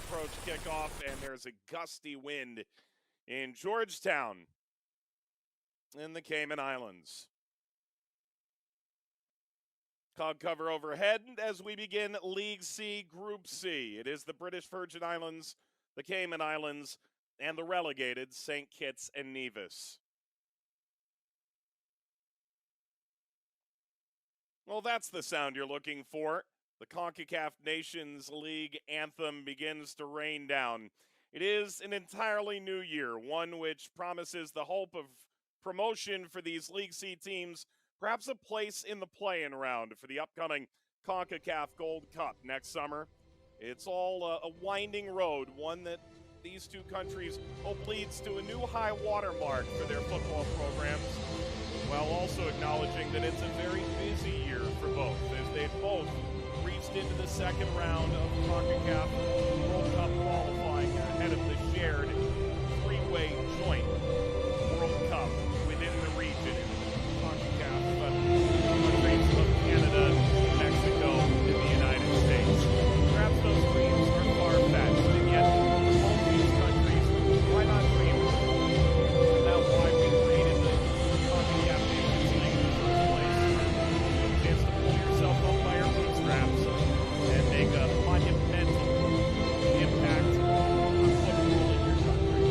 approach kickoff, and there's a gusty wind in Georgetown in the Cayman Islands. Cog cover overhead as we begin League C, Group C. It is the British Virgin Islands, the Cayman Islands, and the relegated St. Kitts and Nevis. Well, that's the sound you're looking for. The Concacaf Nations League anthem begins to rain down. It is an entirely new year, one which promises the hope of promotion for these League C teams, perhaps a place in the play-in round for the upcoming Concacaf Gold Cup next summer. It's all a winding road, one that these two countries hope leads to a new high water mark for their football programs, while also acknowledging that it's a very busy year for both, as they've both reached into the second round of Concacaf World Cup qualifying ahead of the shared three-way joint World Cup within the region. Concacaf countries of Canada, Mexico, and the United States. Perhaps those dreams are far-fetched, and yet both these countries, why not dream? And that's why we created the Concacaf Nations League in the first place. A chance to pull yourself up by your bootstraps and make a monumental impact on football in your country.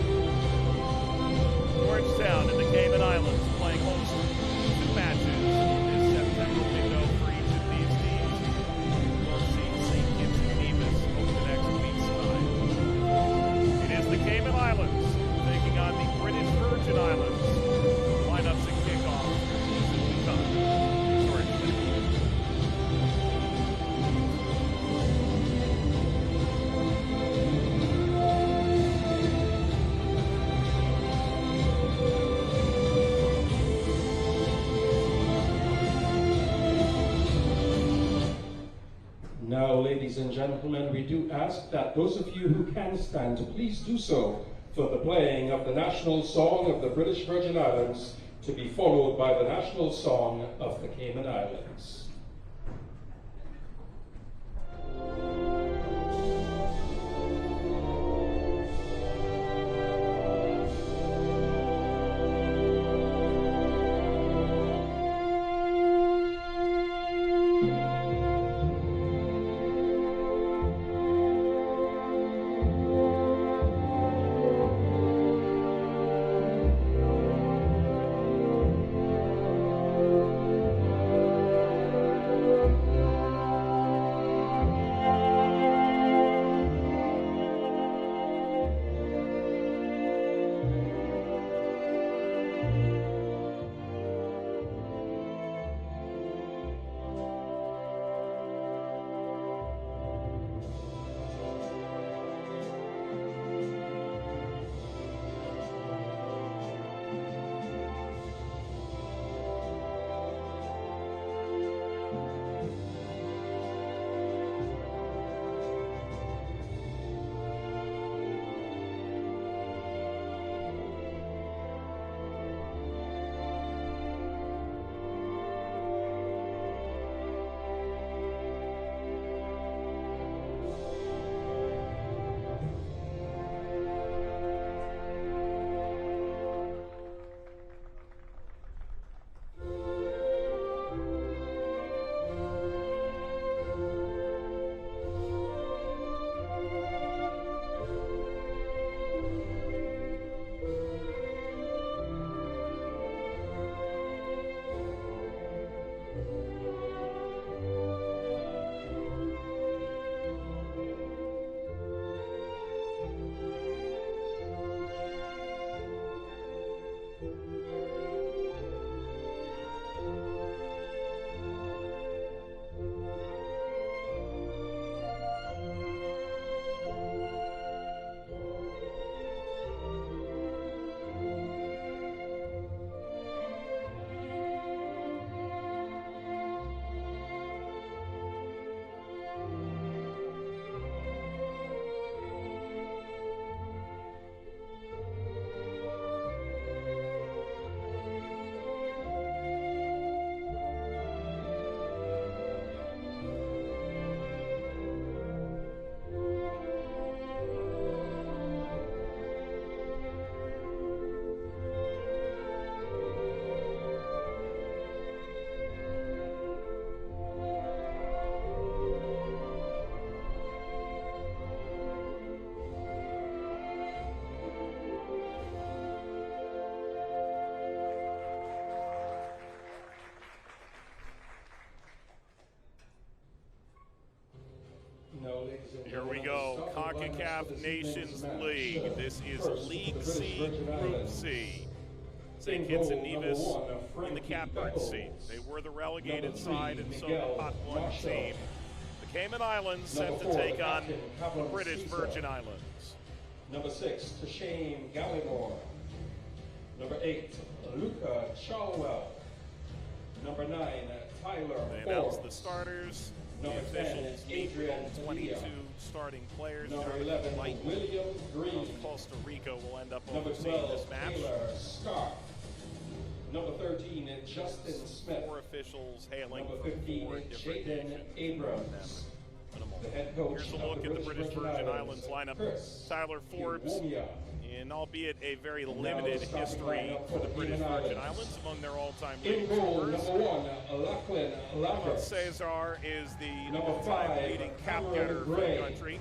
Georgetown and the Cayman Islands playing host to two matches this September window for each of these teams. We'll see St. Kitts and Nevis over the next week's time. It is the Cayman Islands taking on the British Virgin Islands. Lineups and kickoff as we come to Georgetown. Now, ladies and gentlemen, we do ask that those of you who can stand, please do so for the playing of the national song of the British Virgin Islands, to be followed by the national song of the Cayman Islands. CONCACAF Nations League. This is League C, Group C. St. Kitts and Nevis in the catbird seat. They were the relegated side, and so the Pot 1 team. The Cayman Islands set to take on the British Virgin Islands. Number 6, Tashane Gallimore. Number 8, Luca Chalwell. Number 9, Tyler They announced Forbes. the starters. The Number 10, officials meet Adrian all 22 Padilla. starting players. Number Jonathan 11, White William Green. of Costa Rica will end up Number overseeing 12, this match. Taylor Stark. Number 13, Justin Smith. 4 officials hailing Number from 15, 4 different Jaden nations. Abrams. Minimal. The head coach Here's a of look the at the British Virgin Islands lineup. Chris Tyler Forbes, Kiwomia. in albeit a very Now limited the starting history lineup for the British Cayman Virgin Islands. Islands among their all-time In leading goal, scorers. number 1, Lachlan Lambert. Cesar is the Number all-time 5, leading cap Cameron getter for the Gray. country.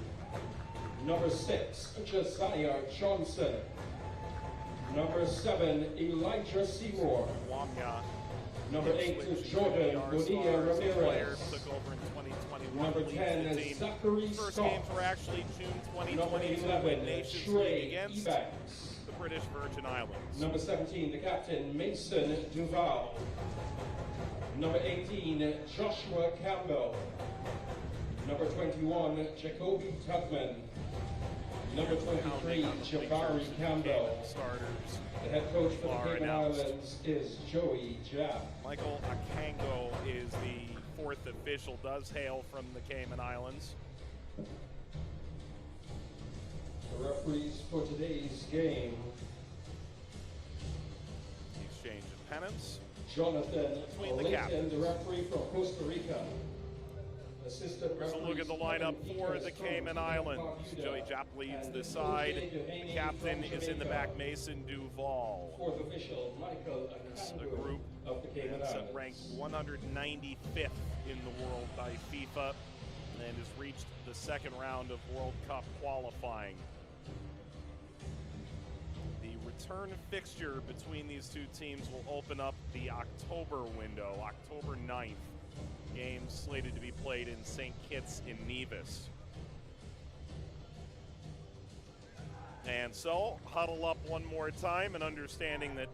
Number 6, Josiah Johnson. Number 7, Elijah Seymour. Wamya. Number 8, Jordan Bonilla Ramirez. Took over in 2021. Number leads 10 the is team. Zachary First Scott. games were actually June Number 2022 11, in Nations League Trey against Ebanks. the British Virgin Islands. Number 17, the captain, Mason Duval. Number 18, Joshua Campbell. Number 21, Jacoby Tubman. Number 23, Jabari Campbell. Starters. The head coach for the are Cayman announced. Islands is Joey Japp. Michael Akango is the 4th official, does hail from the Cayman Islands. The referees for today's game, The exchange of pennants. Jonathan Between the Layton, captains. the referee from Costa Rica. Assistant Here's a look at the lineup for the Cayman Islands. Joey Japp leads the side. The captain is in the back, Mason Duval. Fourth official, Michael It's a Akango group of the Cayman that's Islands. ranked 195th in the world by FIFA and has reached the second round of World Cup qualifying. The return fixture between these two teams will open up the October window, October 9th. Games slated to be played in St. Kitts and Nevis. And so, huddle up one more time and understanding that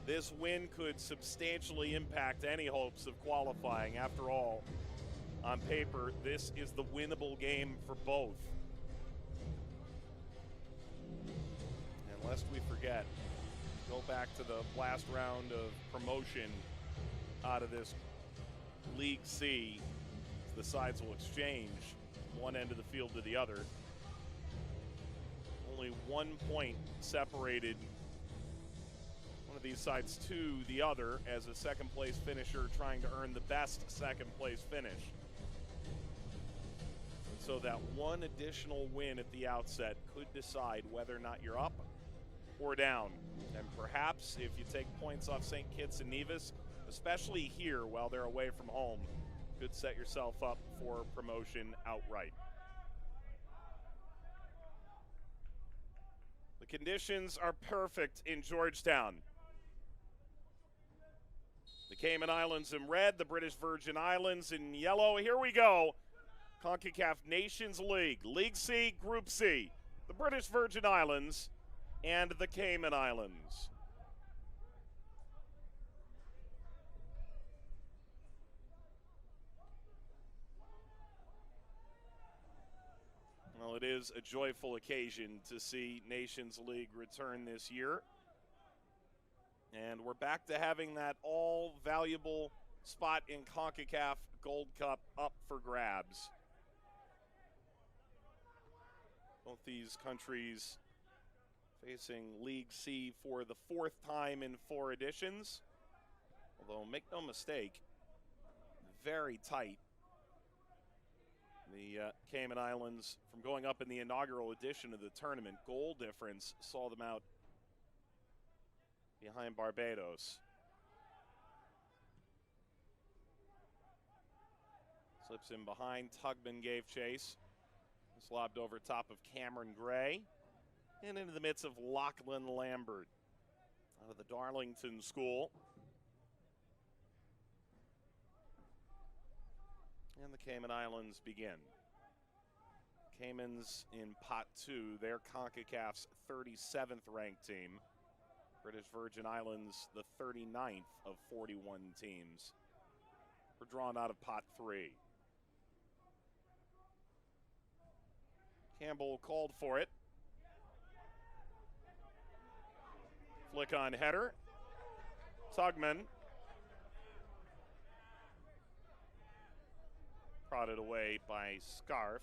this win could substantially impact any hopes of qualifying. After all, on paper, this is the winnable game for both. And lest we forget, go back to the last round of promotion out of this League C. The sides will exchange one end of the field to the other. Only 1 point separated one of these sides to the other as a second place finisher trying to earn the best second place finish. And so that one additional win at the outset could decide whether or not you're up or down. And perhaps if you take points off St. Kitts and Nevis, especially here while they're away from home, could set yourself up for promotion outright. The conditions are perfect in Georgetown. The Cayman Islands in red, the British Virgin Islands in yellow. Here we go. CONCACAF Nations League, League C, Group C. The British Virgin Islands and the Cayman Islands. Well, it is a joyful occasion to see Nations League return this year. And we're back to having that all-valuable spot in CONCACAF Gold Cup up for grabs. Both these countries facing League C for the 4th time in 4 editions. Although, make no mistake, very tight. The Cayman Islands, from going up in the inaugural edition of the tournament, goal difference saw them out behind Barbados. Slips in behind, Tugman gave chase. Slobbed over top of Cameron Gray and into the midst of Lachlan Lambert out of the Darlington School. And the Cayman Islands begin. Caymans in pot 2, they're CONCACAF's 37th ranked team. British Virgin Islands, the 39th of 41 teams. We're drawn out of pot 3. Campbell called for it. Flick on header. Tugman. Prodded away by Scarf.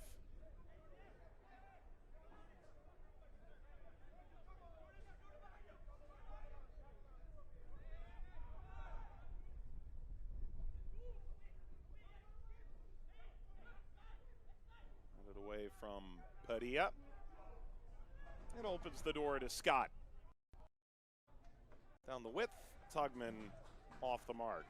Prodded away from Padilla. It opens the door to Scott. Down the width, Tugman off the mark.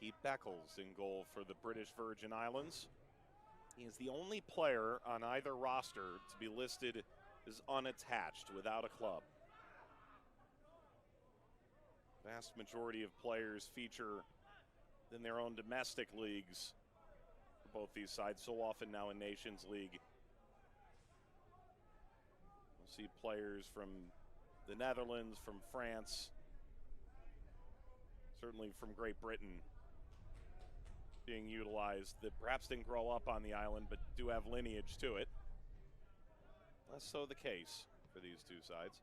Frankie Beckles in goal for the British Virgin Islands. He is the only player on either roster to be listed as unattached, without a club. Vast majority of players feature in their own domestic leagues for both these sides, so often now in Nations League. We'll see players from the Netherlands, from France, certainly from Great Britain, being utilized, that perhaps didn't grow up on the island but do have lineage to it. Less so the case for these two sides.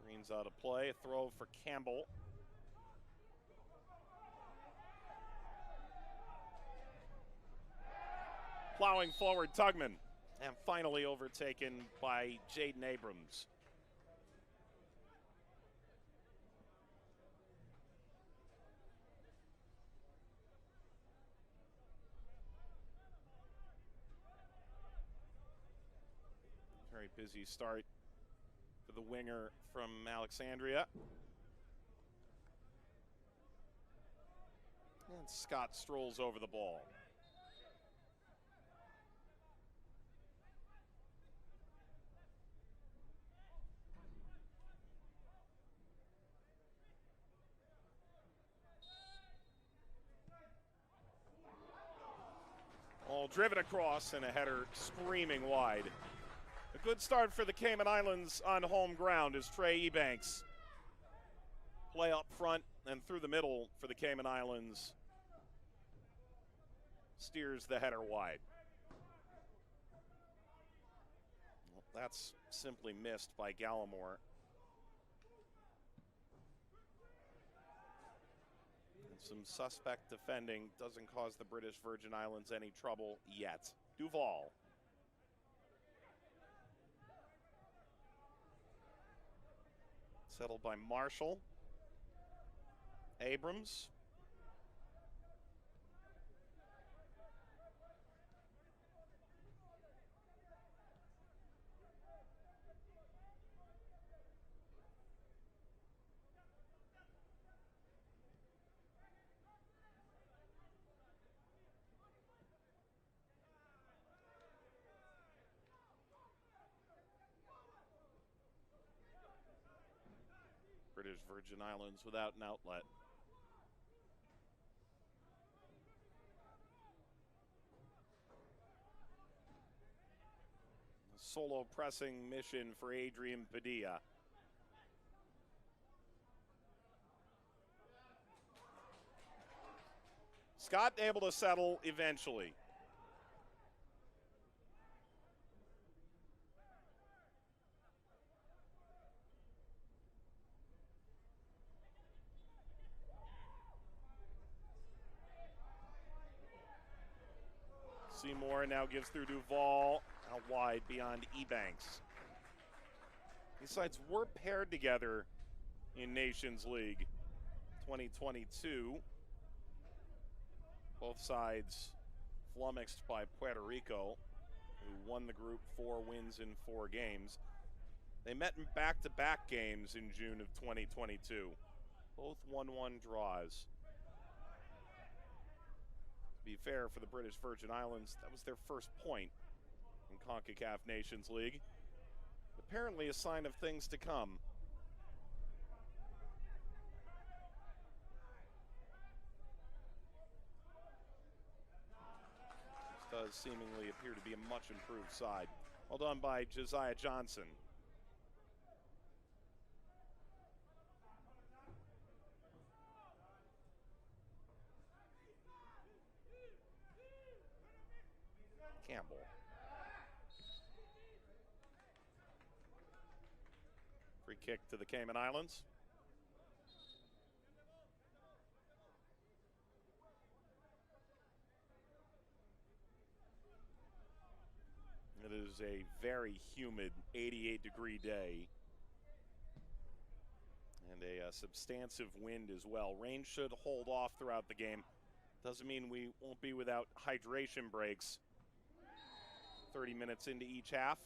Green's out of play, a throw for Campbell. Plowing forward, Tugman, and finally overtaken by Jaden Abrams. Very busy start for the winger from Alexandria. And Scott strolls over the ball. All driven across and a header screaming wide. A good start for the Cayman Islands on home ground as Trey Ebanks play up front and through the middle for the Cayman Islands. Steers the header wide. Well, that's simply missed by Gallimore. And some suspect defending doesn't cause the British Virgin Islands any trouble yet. Duval. Settled by Marshall. Abrams. British Virgin Islands without an outlet. A solo pressing mission for Adrian Padilla. Scott able to settle eventually. Seymour now gives through Duval, out wide beyond Ebanks. These sides were paired together in Nations League 2022. Both sides flummoxed by Puerto Rico, who won the group 4 wins in 4 games. They met in back-to-back games in June of 2022, both 1-1 draws. To be fair, for the British Virgin Islands, that was their first point in Concacaf Nations League. Apparently a sign of things to come. This does seemingly appear to be a much improved side. Well done by Josiah Johnson. Campbell. Free kick to the Cayman Islands. It is a very humid 88-degree day and a substantive wind as well. Rain should hold off throughout the game. Doesn't mean we won't be without hydration breaks. 30 minutes into each half.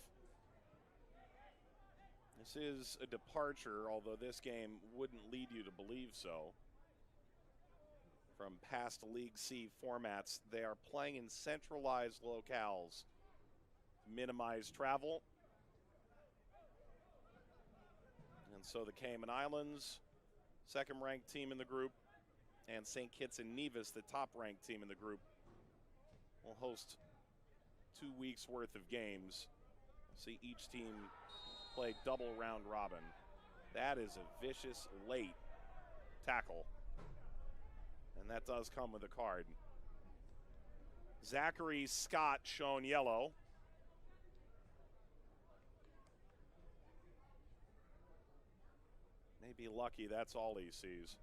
This is a departure, although this game wouldn't lead you to believe so. From past League C formats, they are playing in centralized locales to minimize travel. And so the Cayman Islands, second-ranked team in the group, and St. Kitts and Nevis, the top-ranked team in the group, will host 2 weeks worth of games. See each team play double round robin. That is a vicious late tackle, and that does come with a card. Zachary Scott shown yellow. May be lucky that's all he sees.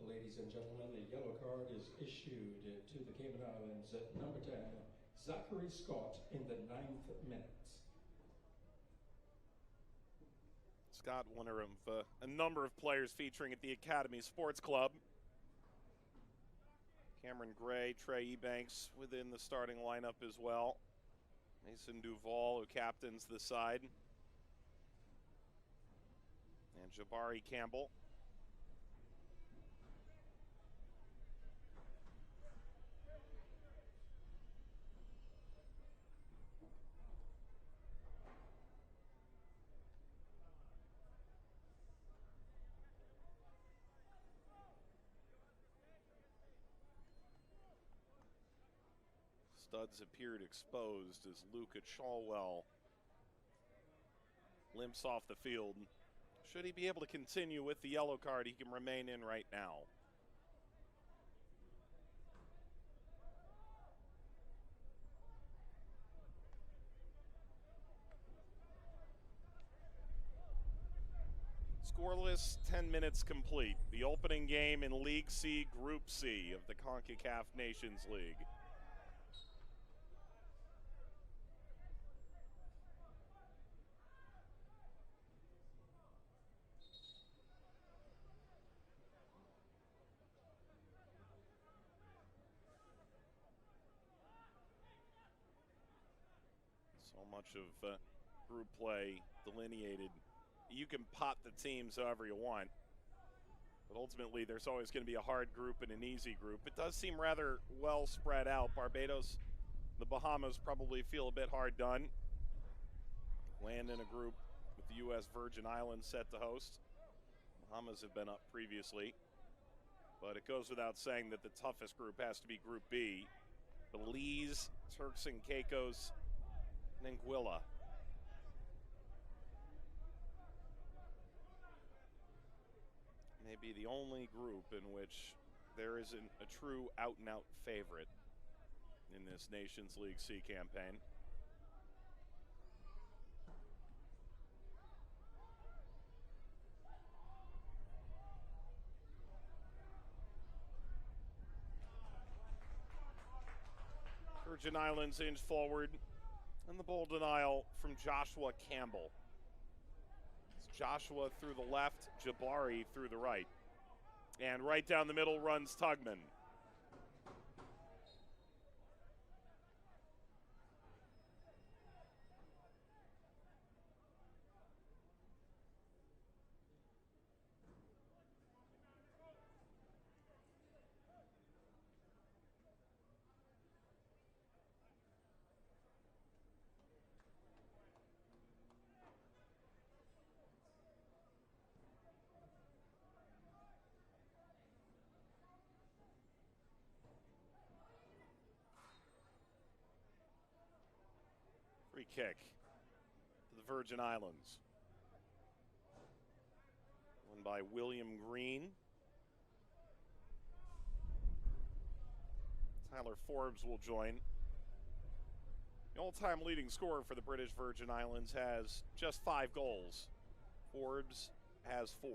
Ladies and gentlemen, the yellow card is issued to the Cayman Islands at number 10, Zachary Scott, in the 9th minute. Scott, one of a number of players featuring at the Academy Sports Club. Cameron Gray, Trey Ebanks within the starting lineup as well. Mason Duval, who captains the side. And Jabari Campbell. Studs appeared exposed as Luca Chalwell limps off the field. Should he be able to continue with the yellow card, he can remain in right now. Scoreless, 10 minutes complete. The opening game in League C, Group C of the Concacaf Nations League. So much of group play delineated. You can pot the teams however you want, but ultimately there's always going to be a hard group and an easy group. It does seem rather well spread out. Barbados, the Bahamas probably feel a bit hard done. Land in a group with the U.S. Virgin Islands set to host. Bahamas have been up previously, but it goes without saying that the toughest group has to be Group B. Belize, Turks and Caicos, and Anguilla. Maybe the only group in which there isn't a true out-and-out favorite in this Nations League C campaign. Virgin Islands inch forward, and the ball denial from Joshua Campbell. It's Joshua through the left, Jabari through the right. And right down the middle runs Tugman. Free kick to the Virgin Islands. Won by William Green. Tyler Forbes will join. The all-time leading scorer for the British Virgin Islands has just 5 goals. Forbes has 4.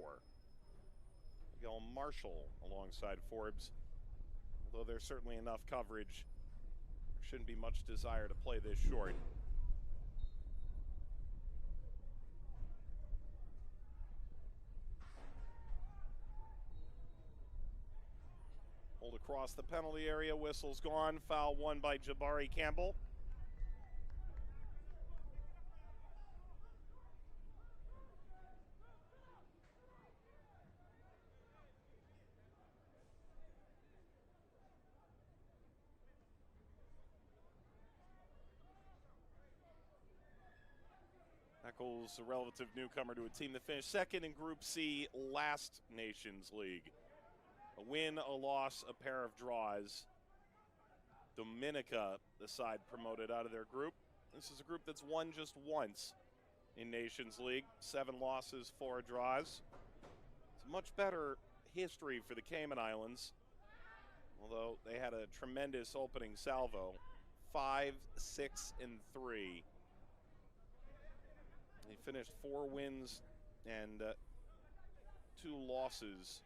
Miguel Marshall alongside Forbes. Although there's certainly enough coverage, there shouldn't be much desire to play this short. Hold across the penalty area, whistle's gone. Foul won by Jabari Campbell. Eccles, a relative newcomer to a team that finished second in Group C last Nations League. A win, a loss, a pair of draws. Dominica, the side promoted out of their group. This is a group that's won just once in Nations League. 7 losses, 4 draws. It's a much better history for the Cayman Islands, although they had a tremendous opening salvo. 5, 6, and 3. They finished 4 wins and 2 losses.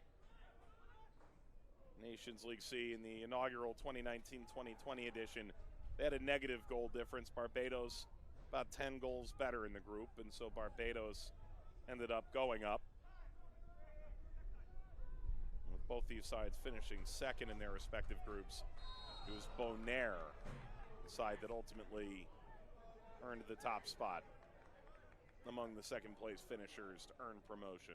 Nations League C in the inaugural 2019-2020 edition. They had a negative goal difference. Barbados about 10 goals better in the group, and so Barbados ended up going up. With both these sides finishing second in their respective groups, it was Bonaire, the side that ultimately earned the top spot among the second place finishers to earn promotion.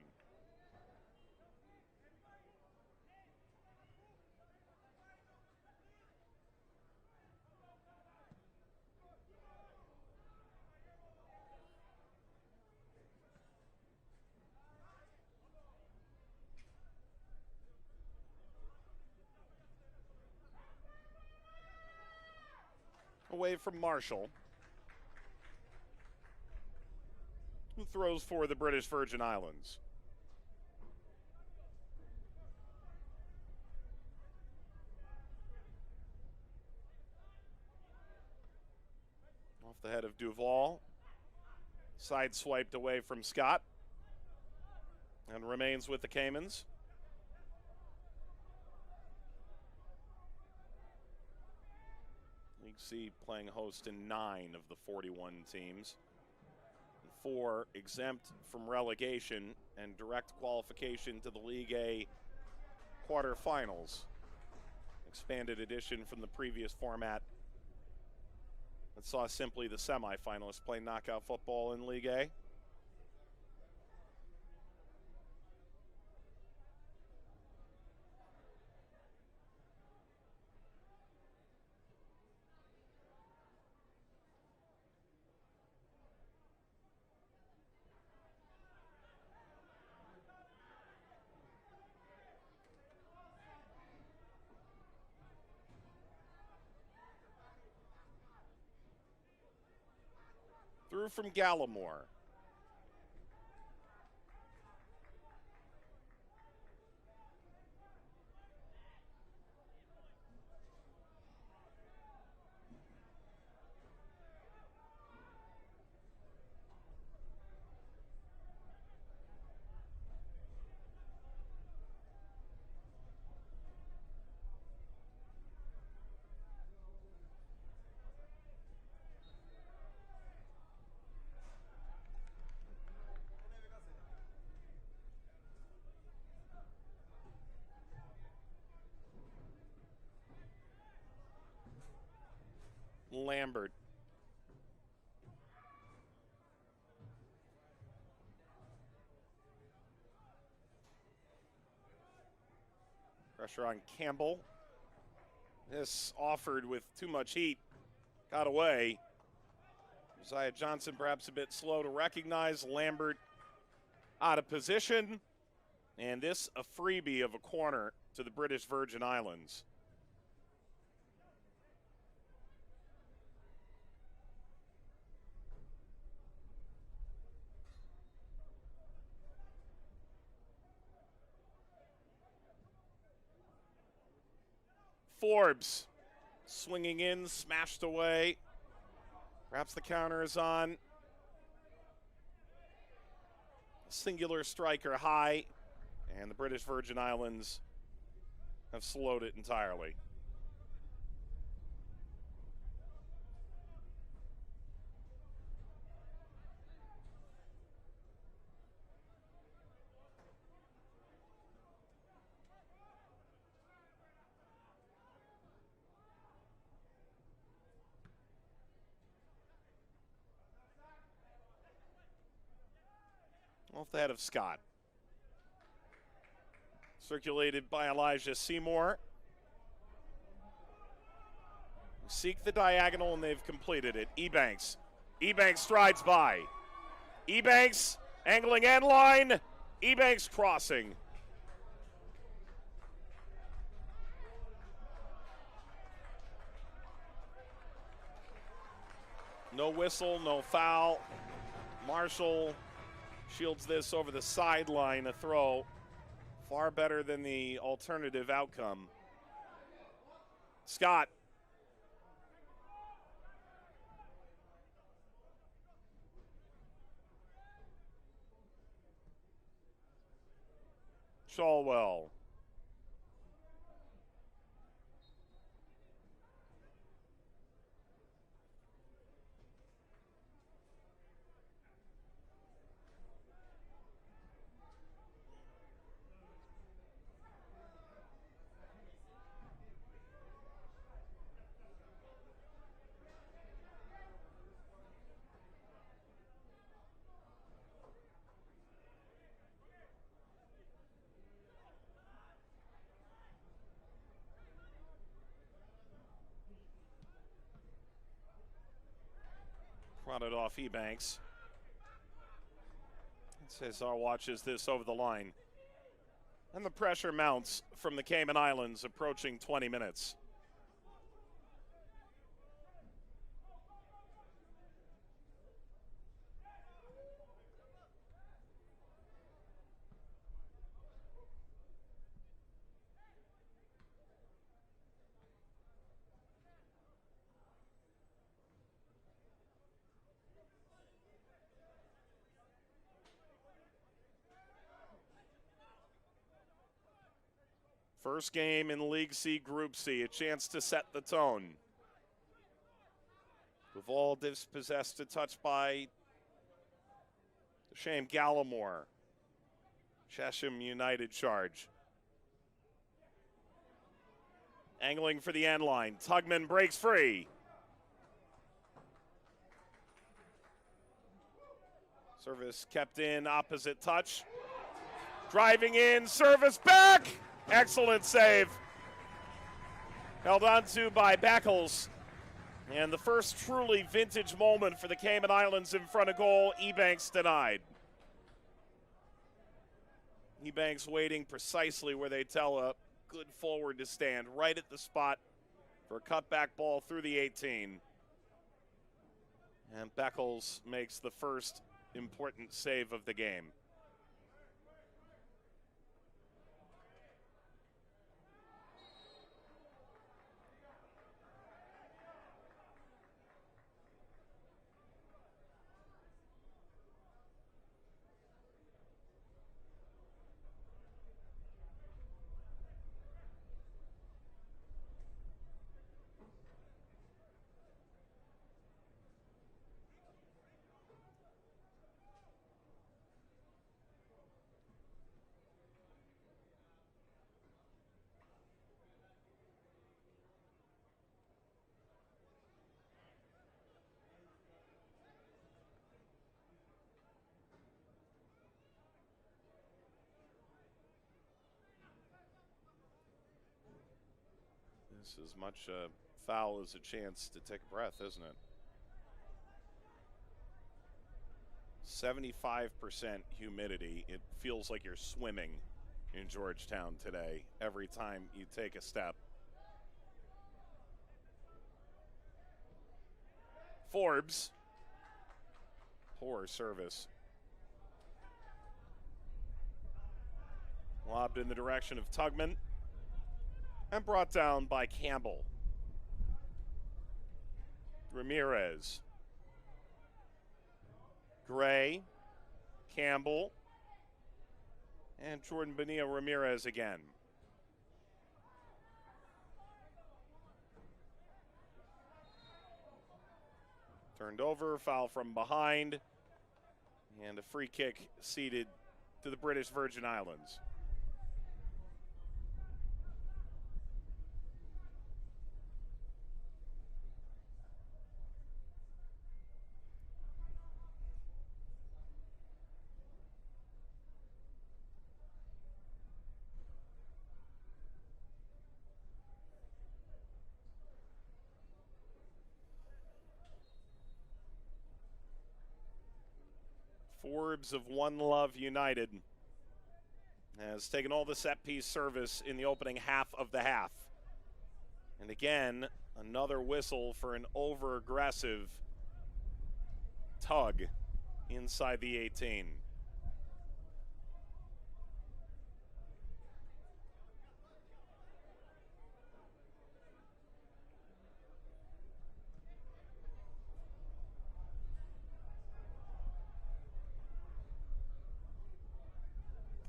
Away from Marshall, who throws for the British Virgin Islands. Off the head of Duval. Side swiped away from Scott. And remains with the Caymans. League C playing host to 9 of the 41 teams. 4 exempt from relegation and direct qualification to the League A quarterfinals. Expanded edition from the previous format that saw simply the semifinalists play knockout football in League A. Through from Gallimore. Lambert. Pressure on Campbell. This offered with too much heat. Got away. Josiah Johnson perhaps a bit slow to recognize. Lambert out of position. And this a freebie of a corner to the British Virgin Islands. Forbes swinging in, smashed away. Perhaps the counter is on. Singular striker high, and the British Virgin Islands have slowed it entirely. Off the head of Scott. Circulated by Elijah Seymour. Seek the diagonal, and they've completed it. Ebanks. Ebanks strides by. Ebanks angling end line. Ebanks crossing. No whistle, no foul. Marshall shields this over the sideline, a throw. Far better than the alternative outcome. Scott. Shawwell. Prodded off Ebanks. Cesar watches this over the line. And the pressure mounts from the Cayman Islands, approaching 20 minutes. First game in League C, Group C, a chance to set the tone. Duval dispossessed to touch by Shane Gallimore. Chesham United charge. Angling for the end line. Tugman breaks free. Service kept in, opposite touch. Driving in, service back! Excellent save. Held on to by Beckles. And the first truly vintage moment for the Cayman Islands in front of goal. Ebanks denied. Ebanks waiting precisely where they tell a good forward to stand, right at the spot for a cutback ball through the 18. And Beckles makes the first important save of the game. This is as much a foul as a chance to take a breath, isn't it? 75% humidity. It feels like you're swimming in Georgetown today every time you take a step. Forbes. Poor service. Lobbed in the direction of Tugman and brought down by Campbell. Ramirez. Gray. Campbell. And Jordan Bonilla Ramirez again. Turned over, foul from behind, and a free kick ceded to the British Virgin Islands. Forbes of One Love United has taken all the set-piece service in the opening half of the half. And again, another whistle for an over-aggressive tug inside the 18.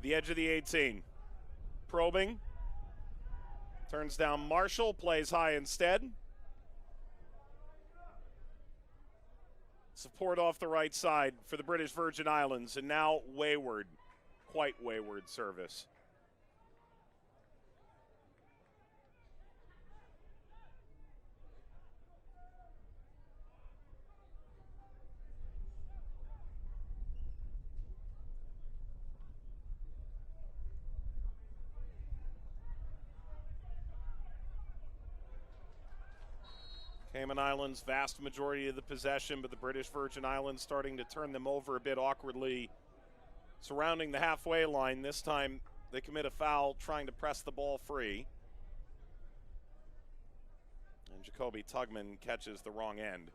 The edge of the 18. Probing. Turns down Marshall, plays high instead. Support off the right side for the British Virgin Islands, and now wayward, quite wayward service. Cayman Islands, vast majority of the possession, but the British Virgin Islands starting to turn them over a bit awkwardly. Surrounding the halfway line, this time they commit a foul trying to press the ball free. And Jacoby Tugman catches the wrong end.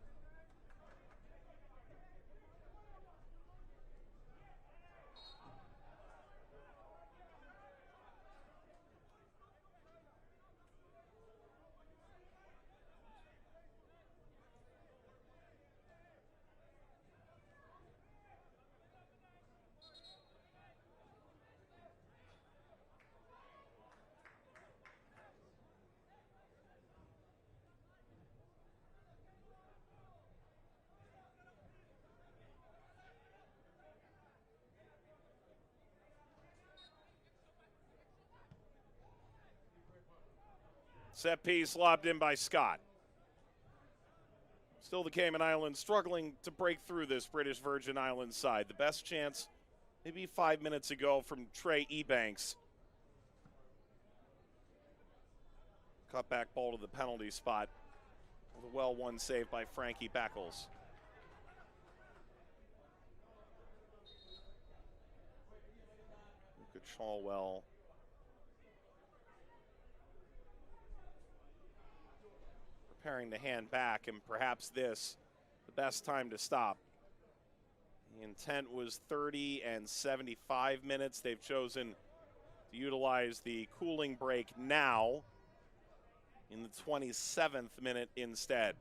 Set piece lobbed in by Scott. Still the Cayman Islands struggling to break through this British Virgin Islands side. The best chance maybe 5 minutes ago from Trey Ebanks. Cut back ball to the penalty spot. With a well-won save by Frankie Beckles. Luka Chalwell. Preparing to hand back, and perhaps this, the best time to stop. The intent was 30 and 75 minutes. They've chosen to utilize the cooling break now in the 27th minute instead.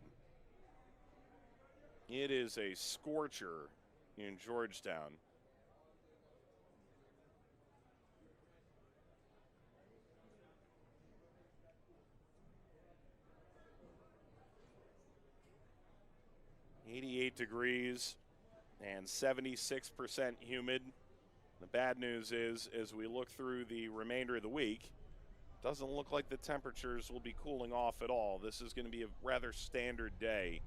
It is a scorcher in Georgetown. .88 degrees and 76% humid. The bad news is, as we look through the remainder of the week, doesn't look like the temperatures will be cooling off at all. This is going to be a rather standard day.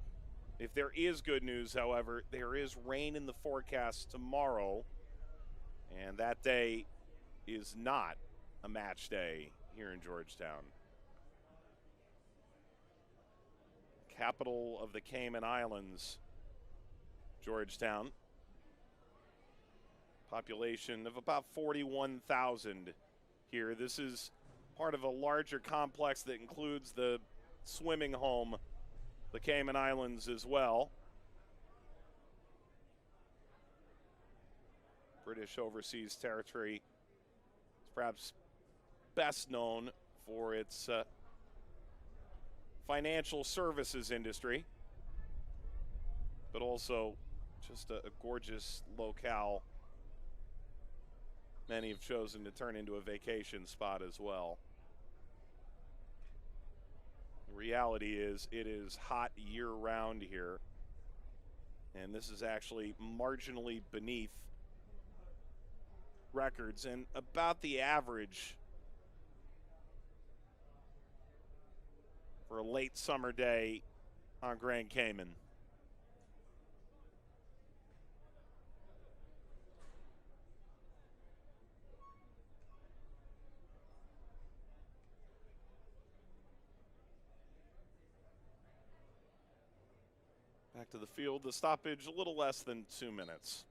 If there is good news, however, there is rain in the forecast tomorrow, and that day is not a match day here in Georgetown. capital of the Cayman Islands, Georgetown. Population of about 41,000 here. This is part of a larger complex that includes the swimming home, the Cayman Islands as well. British Overseas Territory is perhaps best known for its financial services industry, but also just a gorgeous locale. Many have chosen to turn into a vacation spot as well. The reality is it is hot year-round here, and this is actually marginally beneath records and about the average for a late summer day on Grand Cayman. Back to the field, the stoppage a little less than 2 minutes.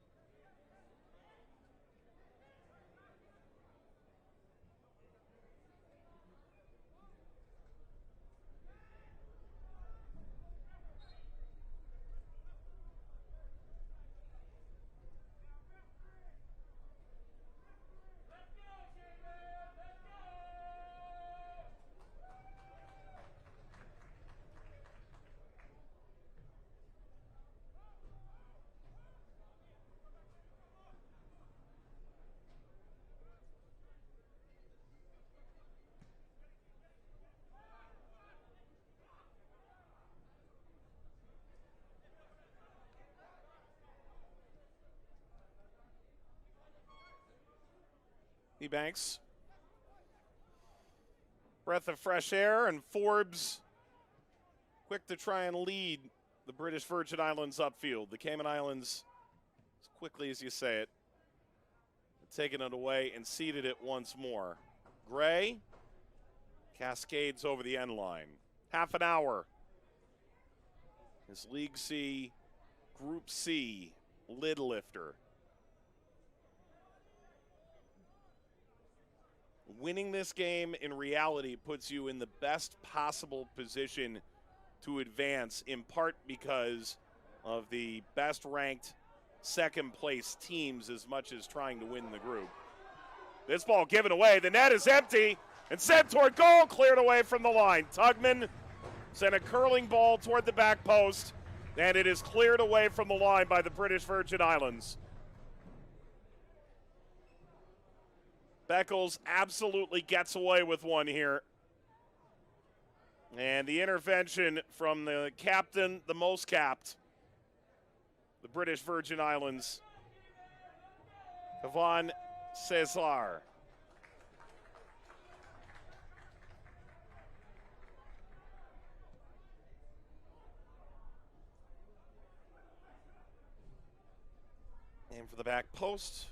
Ebanks. Breath of fresh air, and Forbes quick to try and lead the British Virgin Islands upfield. The Cayman Islands, as quickly as you say it, taking it away and seeded it once more. Gray cascades over the end line. Half an hour. This League C, Group C lid lifter. Winning this game in reality puts you in the best possible position to advance, in part because of the best ranked second place teams as much as trying to win the group. This ball given away. The net is empty and sent toward goal, cleared away from the line. Tugman sent a curling ball toward the back post, and it is cleared away from the line by the British Virgin Islands. Beckles absolutely gets away with one here. And the intervention from the captain, the most capped, the British Virgin Islands, Yvonne Cesar. And for the back post,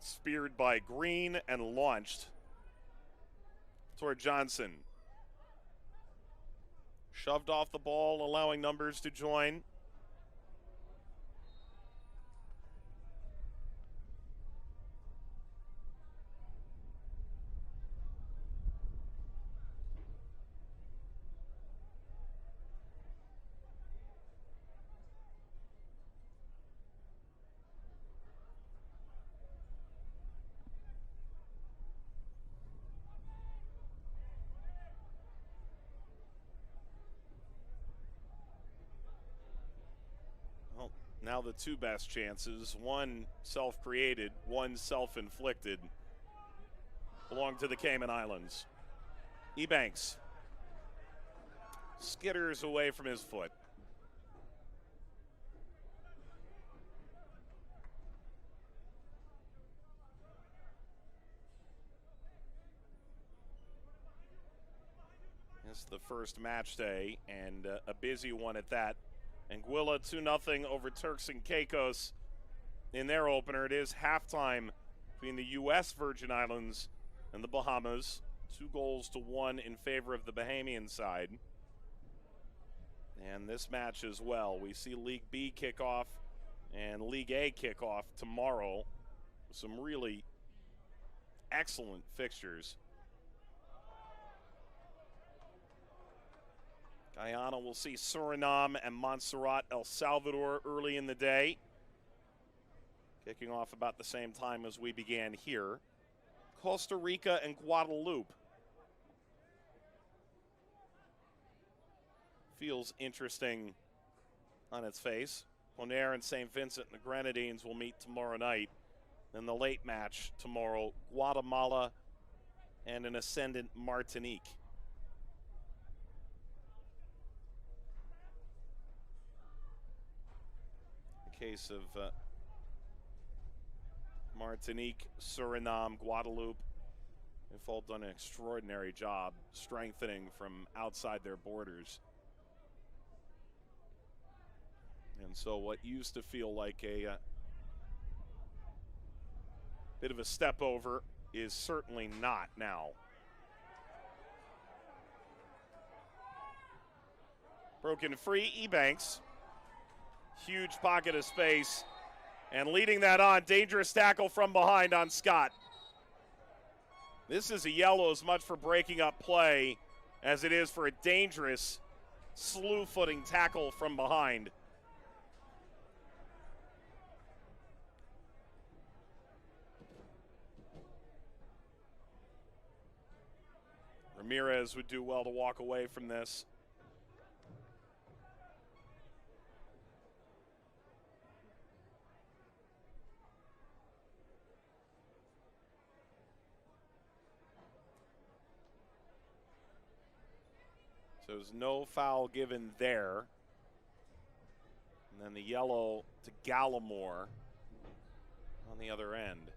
speared by Green and launched toward Johnson. Shoved off the ball, allowing numbers to join. Now the two best chances, one self-created, one self-inflicted, belong to the Cayman Islands. Ebanks skitters away from his foot. It's the first match day, and a busy one at that. Anguilla 2-0 over Turks and Caicos in their opener. It is halftime between the U.S. Virgin Islands and the Bahamas. 2-1 in favor of the Bahamian side. And this match as well. We see League B kickoff and League A kickoff tomorrow. Some really excellent fixtures. Guyana will see Suriname and Montserrat, El Salvador early in the day. Kicking off about the same time as we began here. Costa Rica and Guadeloupe. Feels interesting on its face. Bonaire and St. Vincent and the Grenadines will meet tomorrow night. Then the late match tomorrow, Guatemala and an ascendant Martinique. In case of Martinique, Suriname, Guadeloupe, they've all done an extraordinary job strengthening from outside their borders. And so what used to feel like a bit of a step over is certainly not now. Broken free, Ebanks. Huge pocket of space. And leading that on, dangerous tackle from behind on Scott. This is a yellow as much for breaking up play as it is for a dangerous slew-footing tackle from behind. Ramirez would do well to walk away from this. So there's no foul given there. And then the yellow to Gallimore on the other end.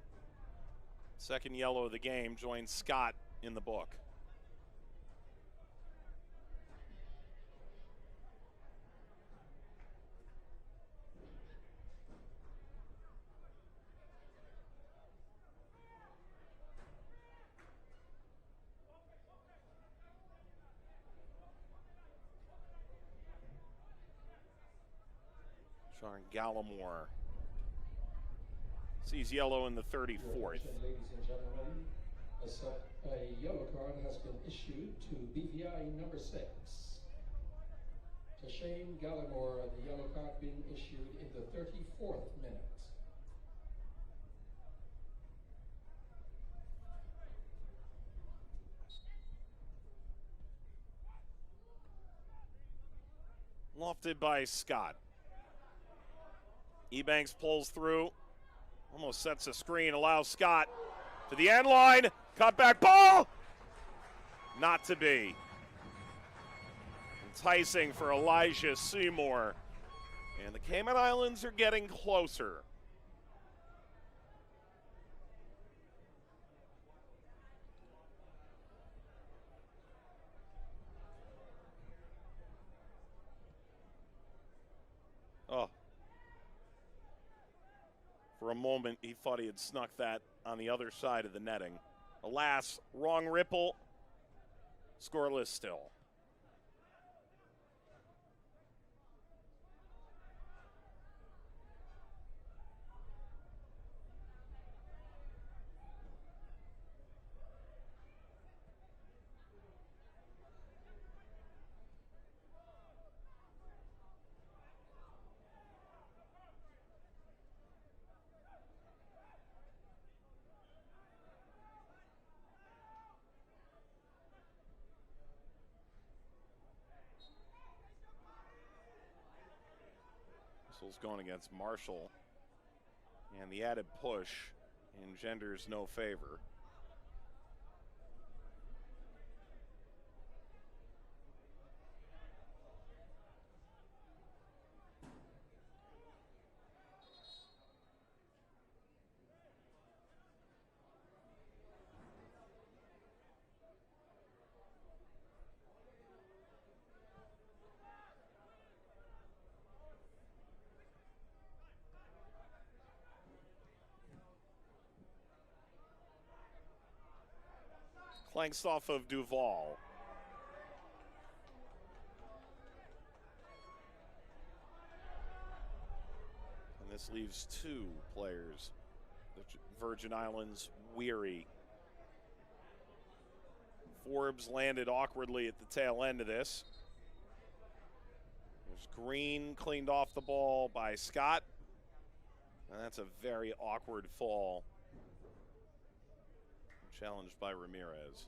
Second yellow of the game joins Scott in the book. Sean Gallimore sees yellow in the 34th. Ladies and gentlemen, a yellow card has been issued to BVI number 6. To Shane Gallimore, the yellow card being issued in the 34th minute. Lofted by Scott. Ebanks pulls through, almost sets a screen, allows Scott to the end line, cut back ball, not to be. Enticing for Elijah Seymour, and the Cayman Islands are getting closer. Oh. For a moment, he thought he had snuck that on the other side of the netting. Alas, wrong ripple, scoreless still. Going against Marshall, and the added push engenders no favor. Clanks off of Duval. This leaves 2 players. The Virgin Islands weary. Forbes landed awkwardly at the tail end of this. There's Green cleaned off the ball by Scott. And that's a very awkward fall. Challenged by Ramirez.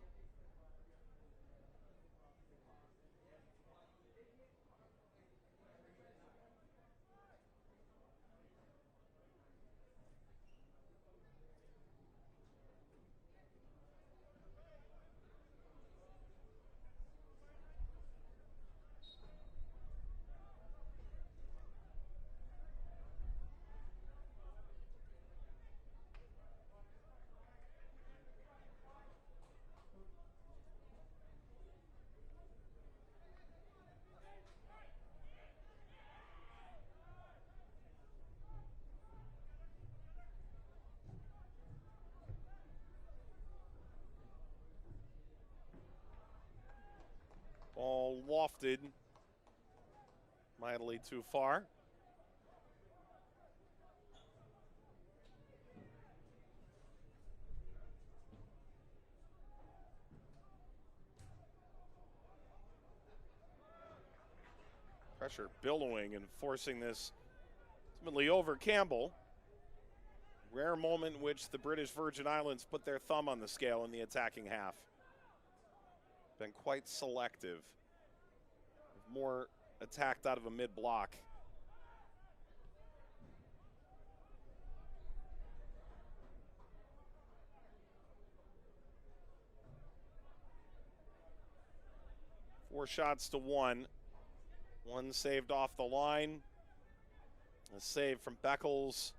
Ball lofted mightily too far. Pressure billowing and forcing this ultimately over Campbell. Rare moment in which the British Virgin Islands put their thumb on the scale in the attacking half. Been quite selective. More attacked out of a mid-block. Four shots to one. One saved off the line. A save from Beckles.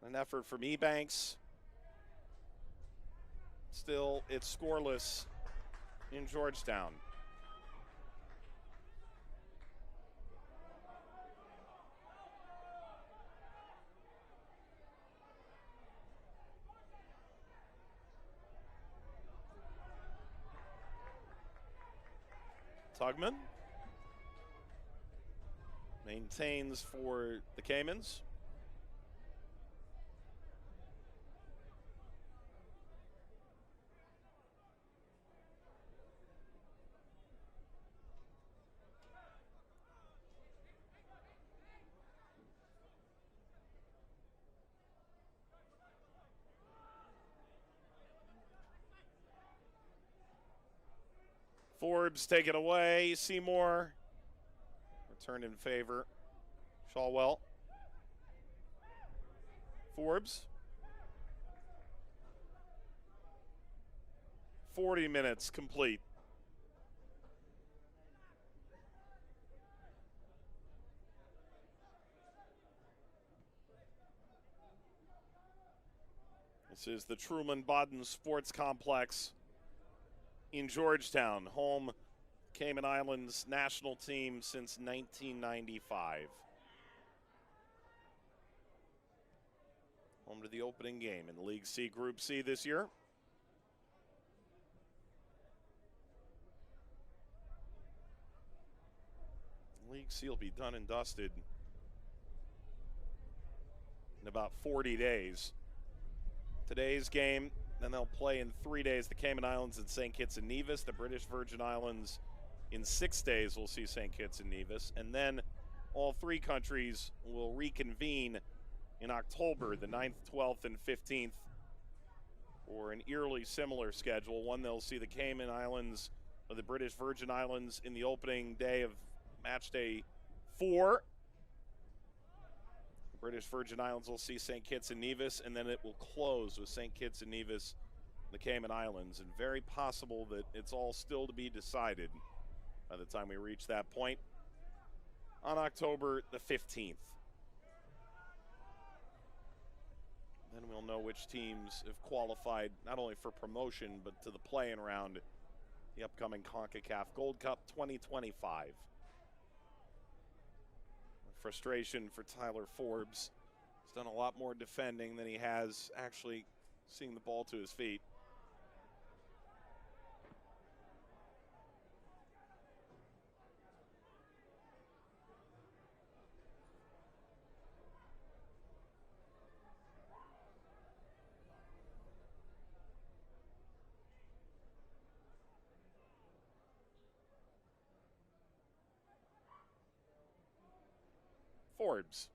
An effort from Ebanks. Still, it's scoreless in Georgetown. Tugman maintains for the Caymans. Forbes take it away. Seymour returned in favor. Shawwell. Forbes. 40 minutes complete. This is the Truman Bodden Sports Complex in Georgetown, home Cayman Islands national team since 1995. Home to the opening game in League C, Group C this year. League C will be done and dusted in about 40 days. Today's game, then they'll play in 3 days the Cayman Islands and St. Kitts and Nevis. The British Virgin Islands in 6 days will see St. Kitts and Nevis. And then all 3 countries will reconvene in October, the 9th, 12th, and 15th, for an eerily similar schedule. One, they'll see the Cayman Islands or the British Virgin Islands in the opening day of match day 4. British Virgin Islands will see St. Kitts and Nevis, and then it will close with St. Kitts and Nevis, the Cayman Islands, and very possible that it's all still to be decided by the time we reach that point on October the 15th. Then we'll know which teams have qualified not only for promotion but to the play-in round, the upcoming Concacaf Gold Cup 2025. Frustration for Tyler Forbes. He's done a lot more defending than he has actually seeing the ball to his feet. Forbes.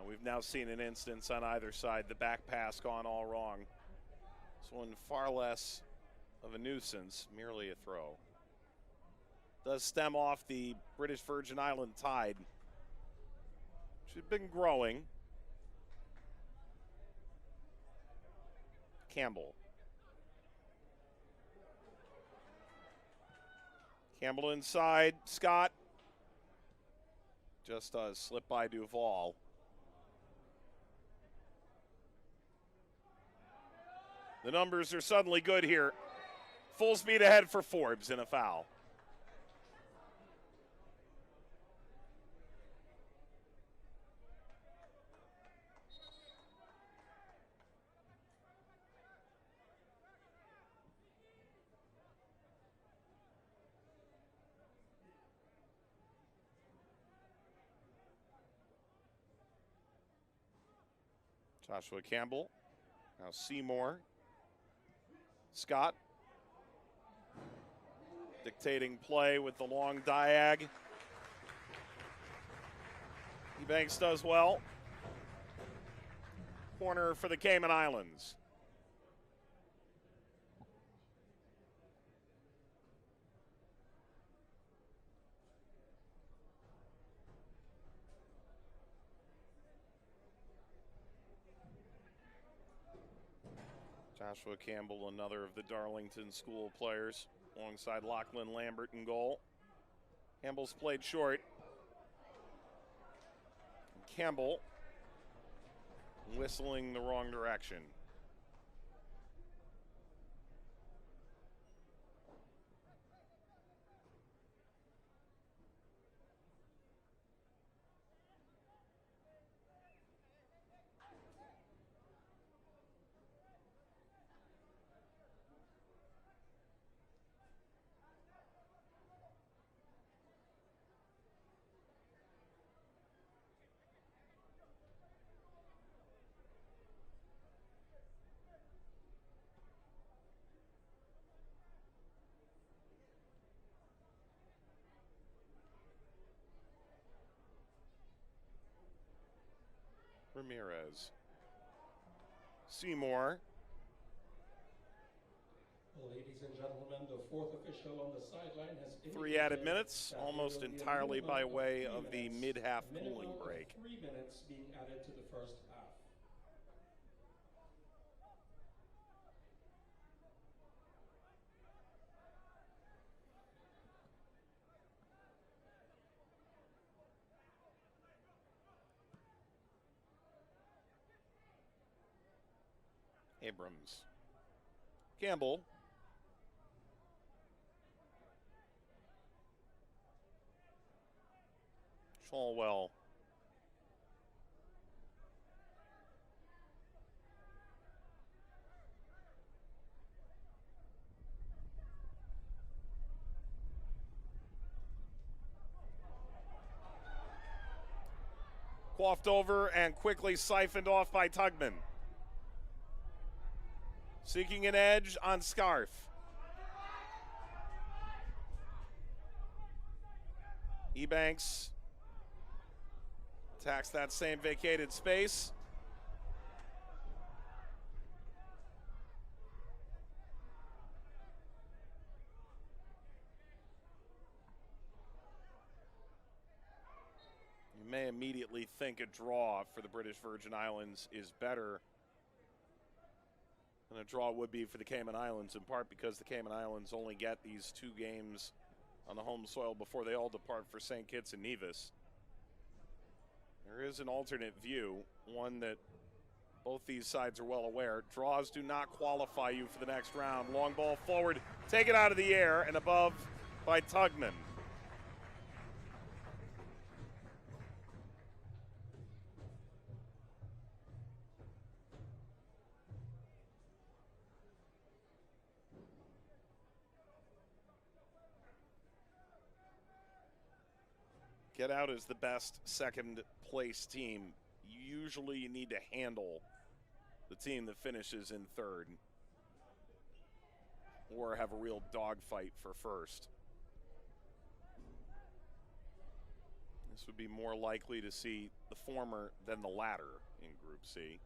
We've now seen an instance on either side, the back pass gone all wrong. This one far less of a nuisance, merely a throw. Does stem off the British Virgin Island tide, which has been growing. Campbell. Campbell inside. Scott. Just does slip by Duval. The numbers are suddenly good here. Full speed ahead for Forbes in a foul. Joshua Campbell. Now Seymour. Scott. Dictating play with the long diag. Ebanks does well. Corner for the Cayman Islands. Joshua Campbell, another of the Darlington School players, alongside Lachlan Lambert in goal. Campbell's played short. Campbell whistling the wrong direction. Ramirez. Seymour. Ladies and gentlemen, the fourth official on the sideline has 3 added minutes, almost entirely by way of the mid-half cooling break. 3 minutes being added to the first half. Abrams. Campbell. Chalwell. Quaffed over and quickly siphoned off by Tugman. Seeking an edge on Scarf. Ebanks attacks that same vacated space. You may immediately think a draw for the British Virgin Islands is better than a draw would be for the Cayman Islands, in part because the Cayman Islands only get these 2 games on the home soil before they all depart for St. Kitts and Nevis. There is an alternate view, one that both these sides are well aware. Draws do not qualify you for the next round. Long ball forward, take it out of the air and above by Tugman. Get out as the best second place team. Usually you need to handle the team that finishes in third or have a real dogfight for first. This would be more likely to see the former than the latter in Group C.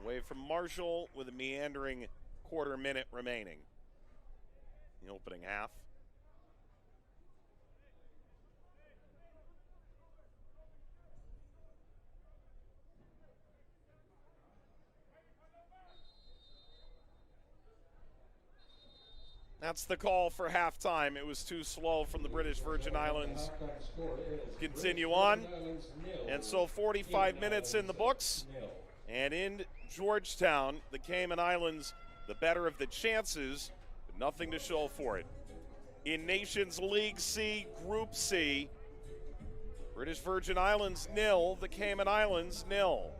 Away from Marshall with a meandering quarter minute remaining in the opening half. That's the call for halftime. It was too slow from the British Virgin Islands. Continue on. And so 45 minutes in the books. And in Georgetown, the Cayman Islands, the better of the chances, but nothing to show for it. In Nations League C, Group C, British Virgin Islands 0, the Cayman Islands 0.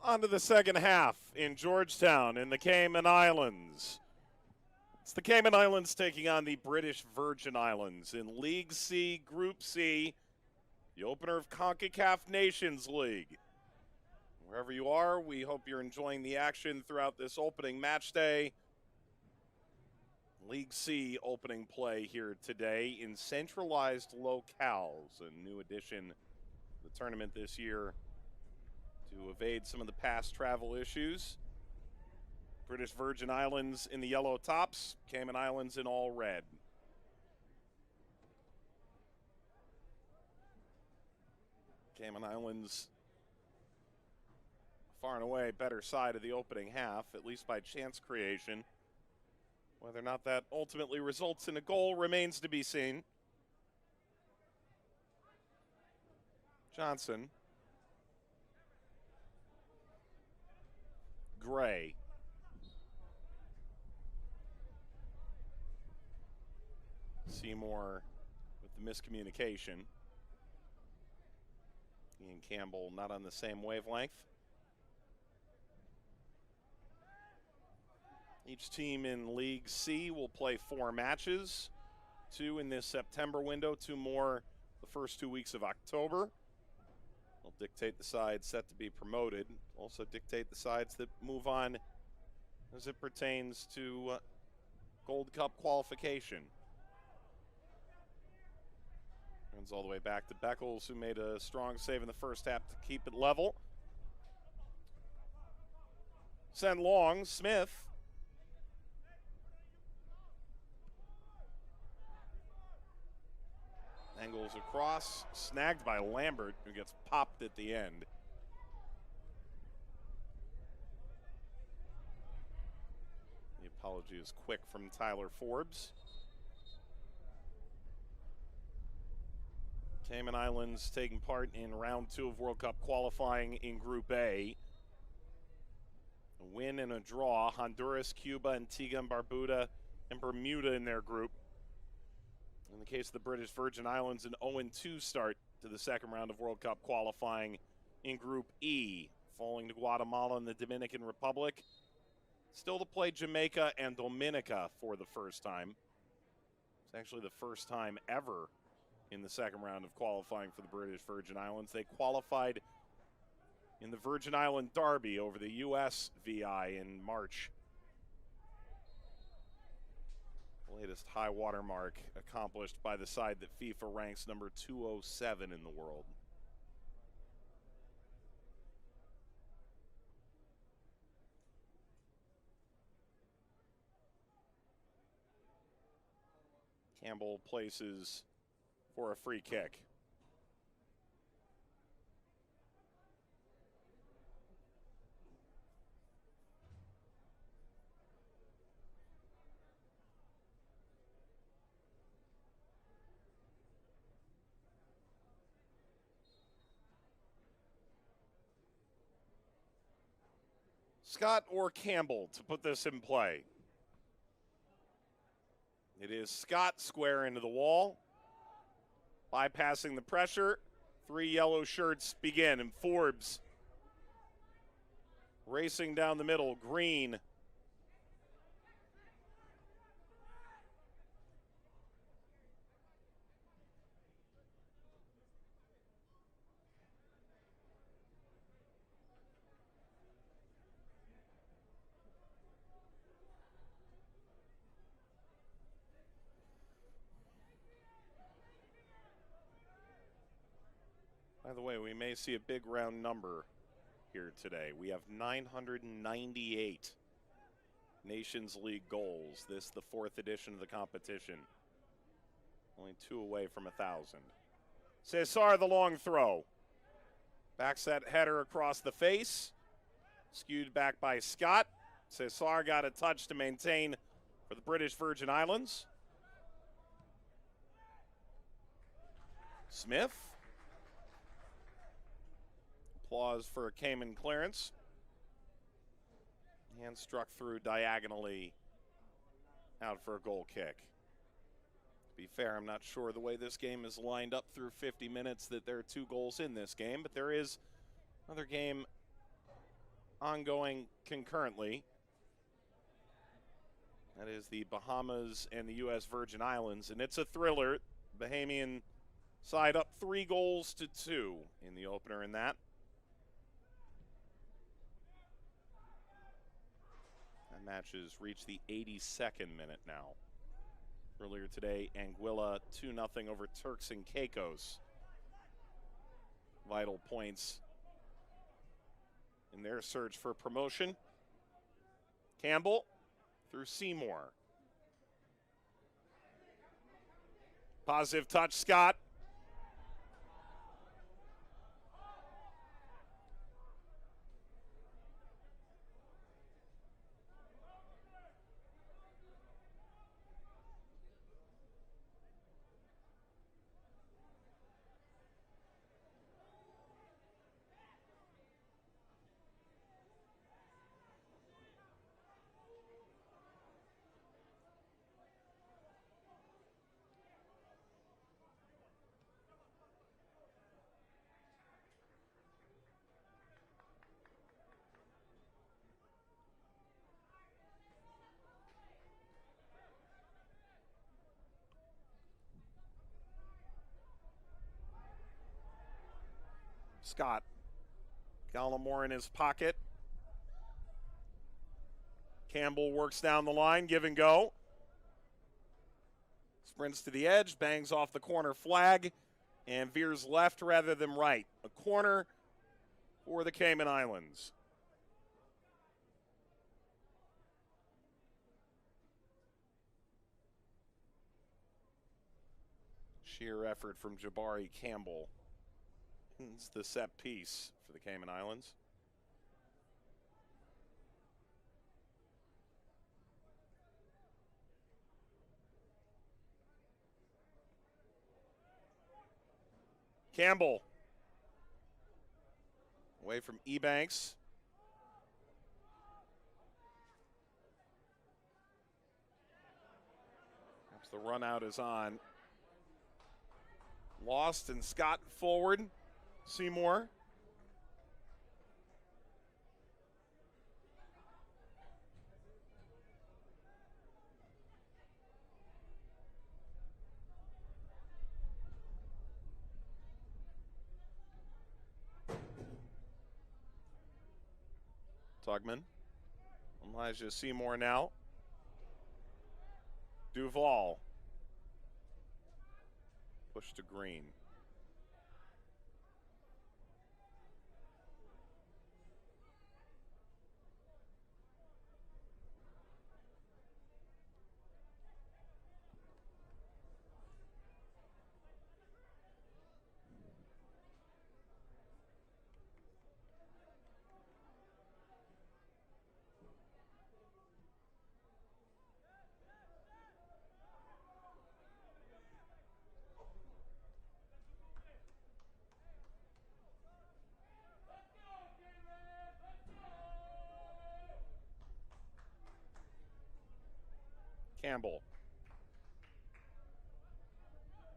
On to the second half in Georgetown in the Cayman Islands. It's the Cayman Islands taking on the British Virgin Islands in League C, Group C, the opener of Concacaf Nations League. Wherever you are, we hope you're enjoying the action throughout this opening match day. League C opening play here today in centralized locales, a new addition to the tournament this year to evade some of the past travel issues. British Virgin Islands in the yellow tops, Cayman Islands in all red. Cayman Islands far and away better side of the opening half, at least by chance creation. Whether or not that ultimately results in a goal remains to be seen. Johnson. Gray. Seymour with the miscommunication. Ian Campbell not on the same wavelength. Each team in League C will play 4 matches, 2 in this September window, 2 more the first 2 weeks of October. Will dictate the sides set to be promoted, also dictate the sides that move on as it pertains to Gold Cup qualification. Runs all the way back to Beckles, who made a strong save in the first half to keep it level. Send long, Smith. Angles across, snagged by Lambert, who gets popped at the end. The apology is quick from Tyler Forbes. Cayman Islands taking part in round 2 of World Cup qualifying in Group A. A win and a draw, Honduras, Cuba, Antigua and Barbuda, and Bermuda in their group. In the case of the British Virgin Islands, an 0-2 start to the second round of World Cup qualifying in Group E, falling to Guatemala and the Dominican Republic. Still to play Jamaica and Dominica for the first time. It's actually the first time ever in the second round of qualifying for the British Virgin Islands. They qualified in the Virgin Island Derby over the U.S. VI in March. Latest high water mark accomplished by the side that FIFA ranks number 207 in the world. Campbell places for a free kick. Scott or Campbell to put this in play. It is Scott square into the wall. Bypassing the pressure. 3 yellow shirts begin, and Forbes racing down the middle. Green. By the way, we may see a big round number here today. We have 998 Nations League goals. This the 4th edition of the competition. Only 2 away from 1,000. Cesar the long throw. Backs that header across the face. Skewed back by Scott. Cesar got a touch to maintain for the British Virgin Islands. Smith. Applause for a Cayman clearance. And struck through diagonally out for a goal kick. To be fair, I'm not sure the way this game is lined up through 50 minutes that there are 2 goals in this game, but there is another game ongoing concurrently. That is the Bahamas and the U.S. Virgin Islands, and it's a thriller. Bahamian side up 3-2 in the opener in that. That match has reached the 82nd minute now. Earlier today, Anguilla 2-0 over Turks and Caicos. Vital points in their search for promotion. Campbell through Seymour. Positive touch, Scott. Scott. Gallimore in his pocket. Campbell works down the line, give and go. Sprints to the edge, bangs off the corner flag, and veers left rather than right. A corner for the Cayman Islands. Sheer effort from Jabari Campbell. It's the set piece for the Cayman Islands. Campbell. Away from Ebanks. Perhaps the run out is on. Lost and Scott forward. Seymour. Tugman. Elijah Seymour now. Duval. Push to Green. Campbell.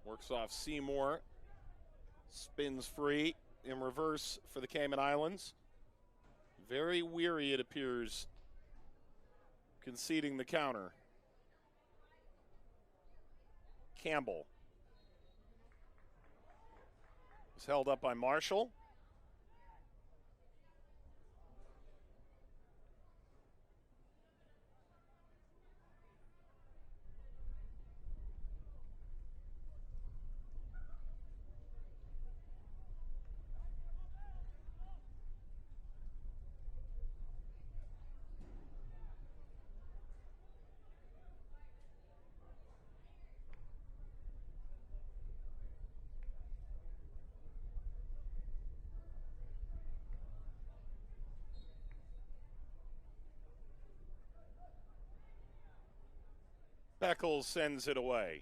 Works off Seymour. Spins free in reverse for the Cayman Islands. Very weary, it appears, conceding the counter. Campbell. Is held up by Marshall. Beckles sends it away.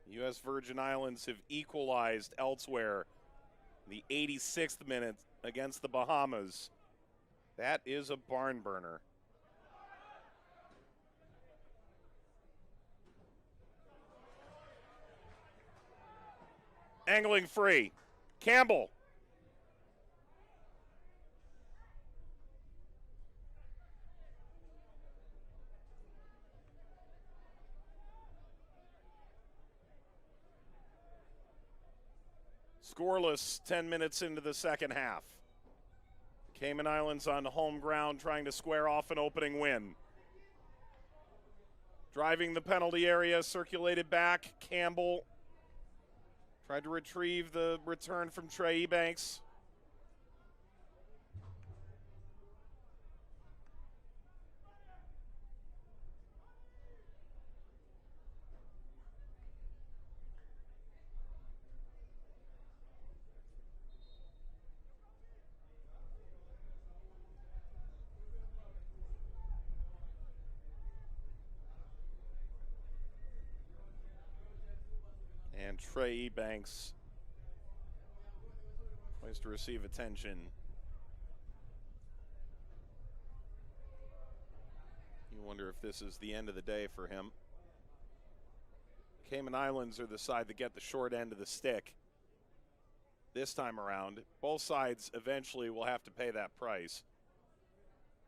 U.S. Virgin Islands have equalized elsewhere. The 86th minute against the Bahamas. That is a barn burner. Angling free. Campbell. Scoreless 10 minutes into the second half. Cayman Islands on home ground trying to square off an opening win. Driving the penalty area, circulated back. Campbell tried to retrieve the return from Trey Ebanks. And Trey Ebanks poised to receive attention. You wonder if this is the end of the day for him. Cayman Islands are the side that get the short end of the stick this time around. Both sides eventually will have to pay that price.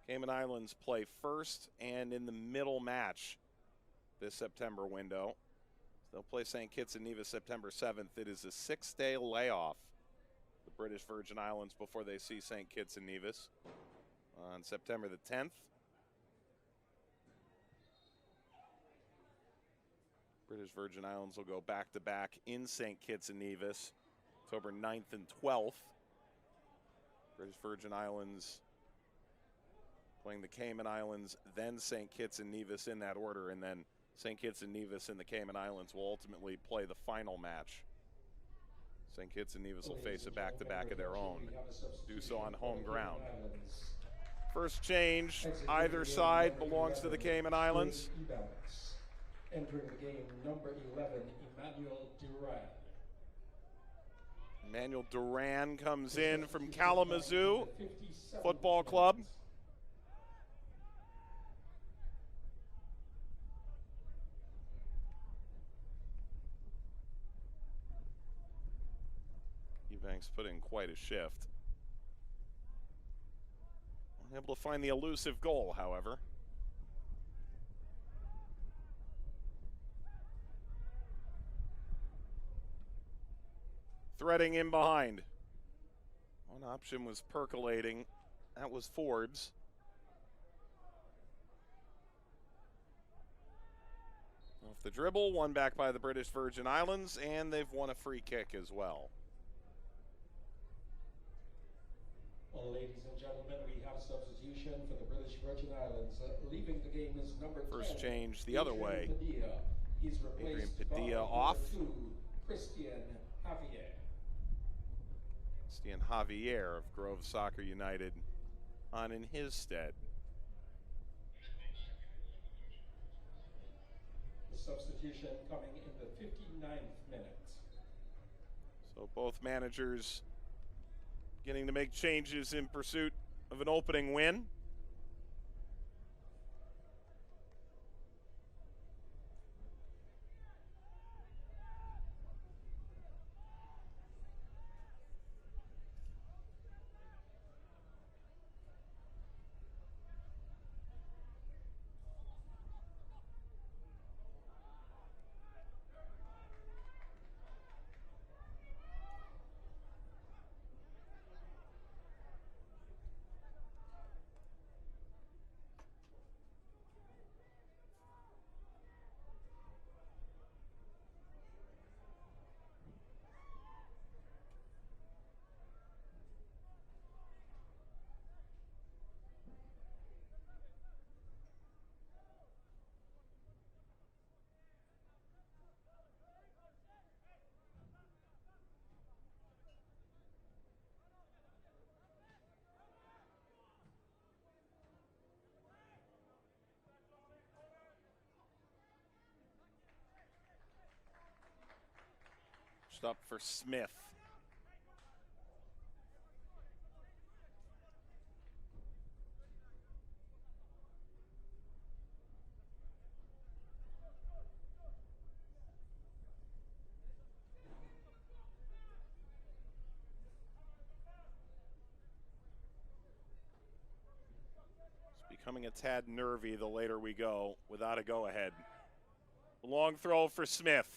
Cayman Islands play first and in the middle match this September window. They'll play St. Kitts and Nevis September 7th. It is a 6-day layoff, the British Virgin Islands, before they see St. Kitts and Nevis on September the 10th. British Virgin Islands will go back-to-back in St. Kitts and Nevis, October 9th and 12th. British Virgin Islands playing the Cayman Islands, then St. Kitts and Nevis in that order, and then St. Kitts and Nevis and the Cayman Islands will ultimately play the final match. St. Kitts and Nevis will face a back-to-back of their own, do so on home ground. First change, either side belongs to the Cayman Islands. Entering the game, number 11, Emmanuel Duran. Emmanuel Duran comes in from Kalamazoo Football Club. Eubanks put in quite a shift. Unable to find the elusive goal, however. Threading in behind. One option was percolating. That was Forbes. Off the dribble, one back by the British Virgin Islands, and they've won a free kick as well. Well, ladies and gentlemen, we have a substitution for the British Virgin Islands. Leaving the game is number 10. First change the other way. Padilla. He's replaced Padilla by off. number 2, Christian Javier. Christian Javier of Grove Soccer United on in his stead. The substitution coming in the 59th minute. So both managers beginning to make changes in pursuit of an opening win. Up for Smith. It's becoming a tad nervy the later we go without a go-ahead. Long throw for Smith.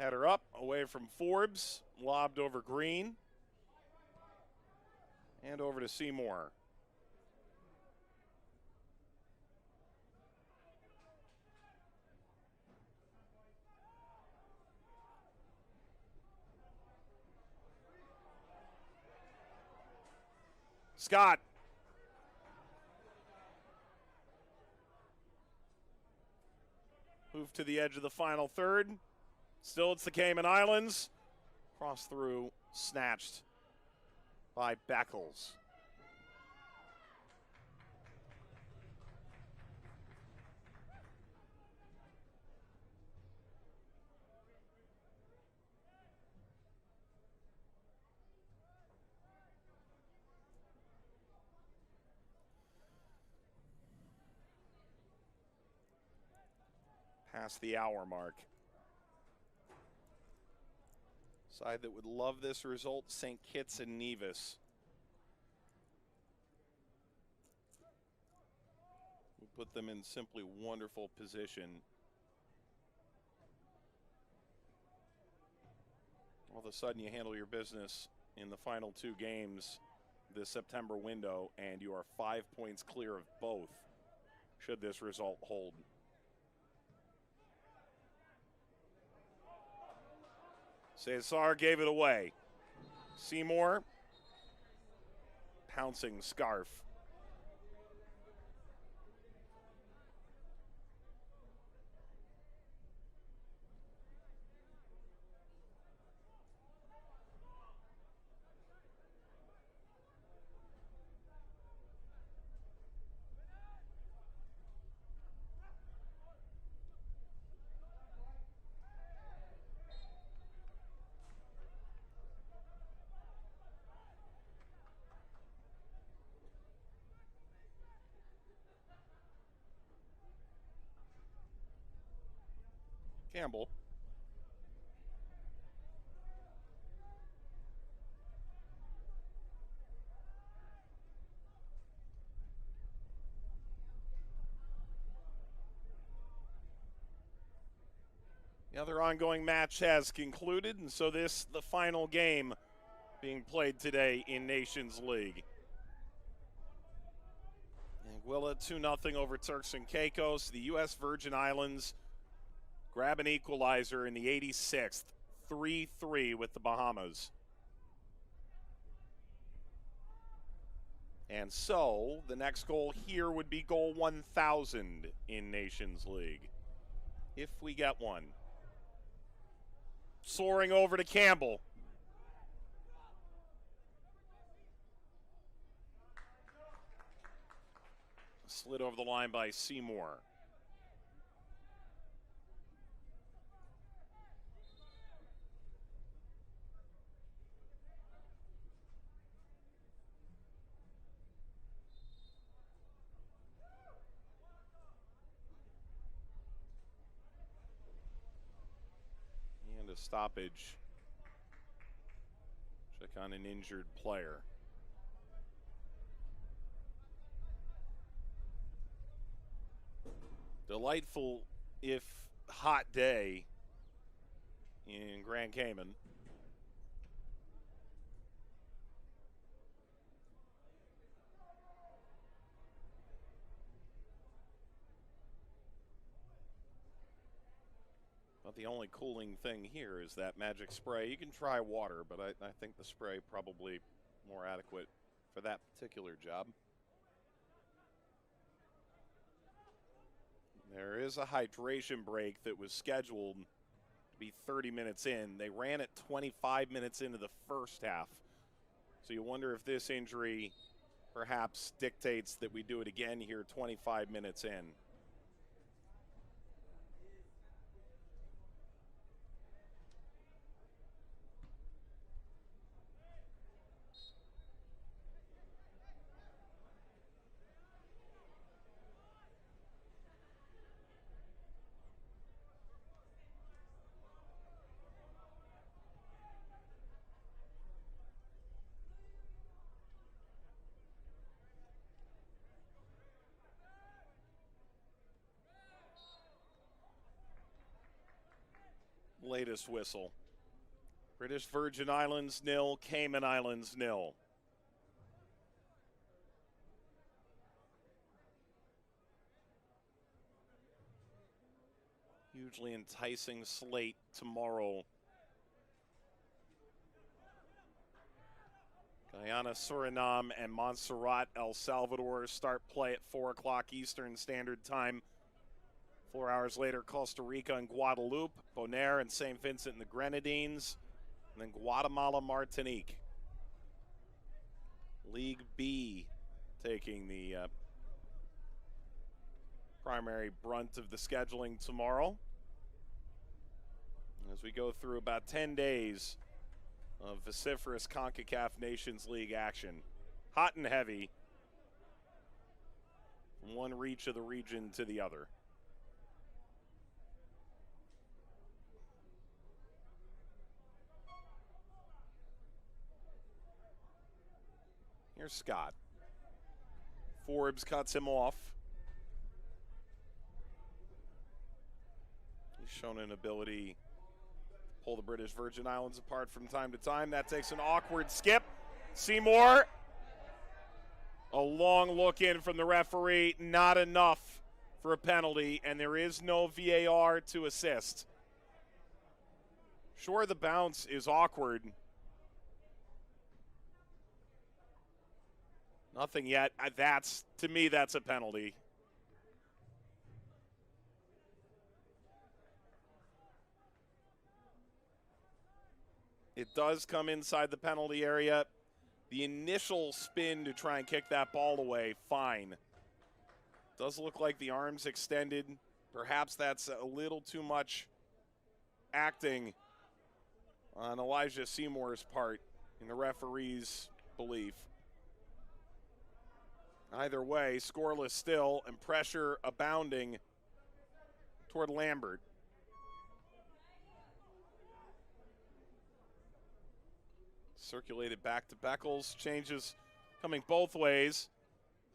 Header up, away from Forbes, lobbed over Green, and over to Seymour. Scott. Move to the edge of the final third. Still, it's the Cayman Islands. Cross through, snatched by Beckles. Past the hour mark. Side that would love this result, St. Kitts and Nevis. We put them in simply wonderful position. All of a sudden you handle your business in the final two games this September window, and you are 5 points clear of both, should this result hold. Cesar gave it away. Seymour, pouncing scarf. Campbell. The other ongoing match has concluded, and so this, the final game being played today in Nations League. Anguilla 2-0 over Turks and Caicos. The U.S. Virgin Islands grab an equalizer in the 86th, 3-3 with the Bahamas. And so the next goal here would be goal 1,000 in Nations League, if we get one. Soaring over to Campbell. Slid over the line by Seymour. And a stoppage. Check on an injured player. Delightful, if hot, day in Grand Cayman. But the only cooling thing here is that magic spray. You can try water, but I think the spray probably more adequate for that particular job. There is a hydration break that was scheduled to be 30 minutes in. They ran it 25 minutes into the first half. So you wonder if this injury perhaps dictates that we do it again here 25 minutes in. latest whistle. British Virgin Islands 0, Cayman Islands 0. Hugely enticing slate tomorrow. Guyana, Suriname, and Montserrat, El Salvador start play at 4 o'clock Eastern Standard Time. 4 hours later, Costa Rica and Guadeloupe, Bonaire and St. Vincent and the Grenadines, and then Guatemala, Martinique. League B taking the primary brunt of the scheduling tomorrow, as we go through about 10 days of vociferous Concacaf Nations League action. Hot and heavy from one reach of the region to the other. Here's Scott. Forbes cuts him off. He's shown an ability to pull the British Virgin Islands apart from time to time. That takes an awkward skip. Seymour. A long look in from the referee. Not enough for a penalty, and there is no VAR to assist. Sure, the bounce is awkward. Nothing yet. To me, that's a penalty. It does come inside the penalty area. The initial spin to try and kick that ball away, fine. Does look like the arms extended. Perhaps that's a little too much acting on Elijah Seymour's part, in the referee's belief. Either way, scoreless still, and pressure abounding toward Lambert. Circulated back to Beckles. Changes coming both ways.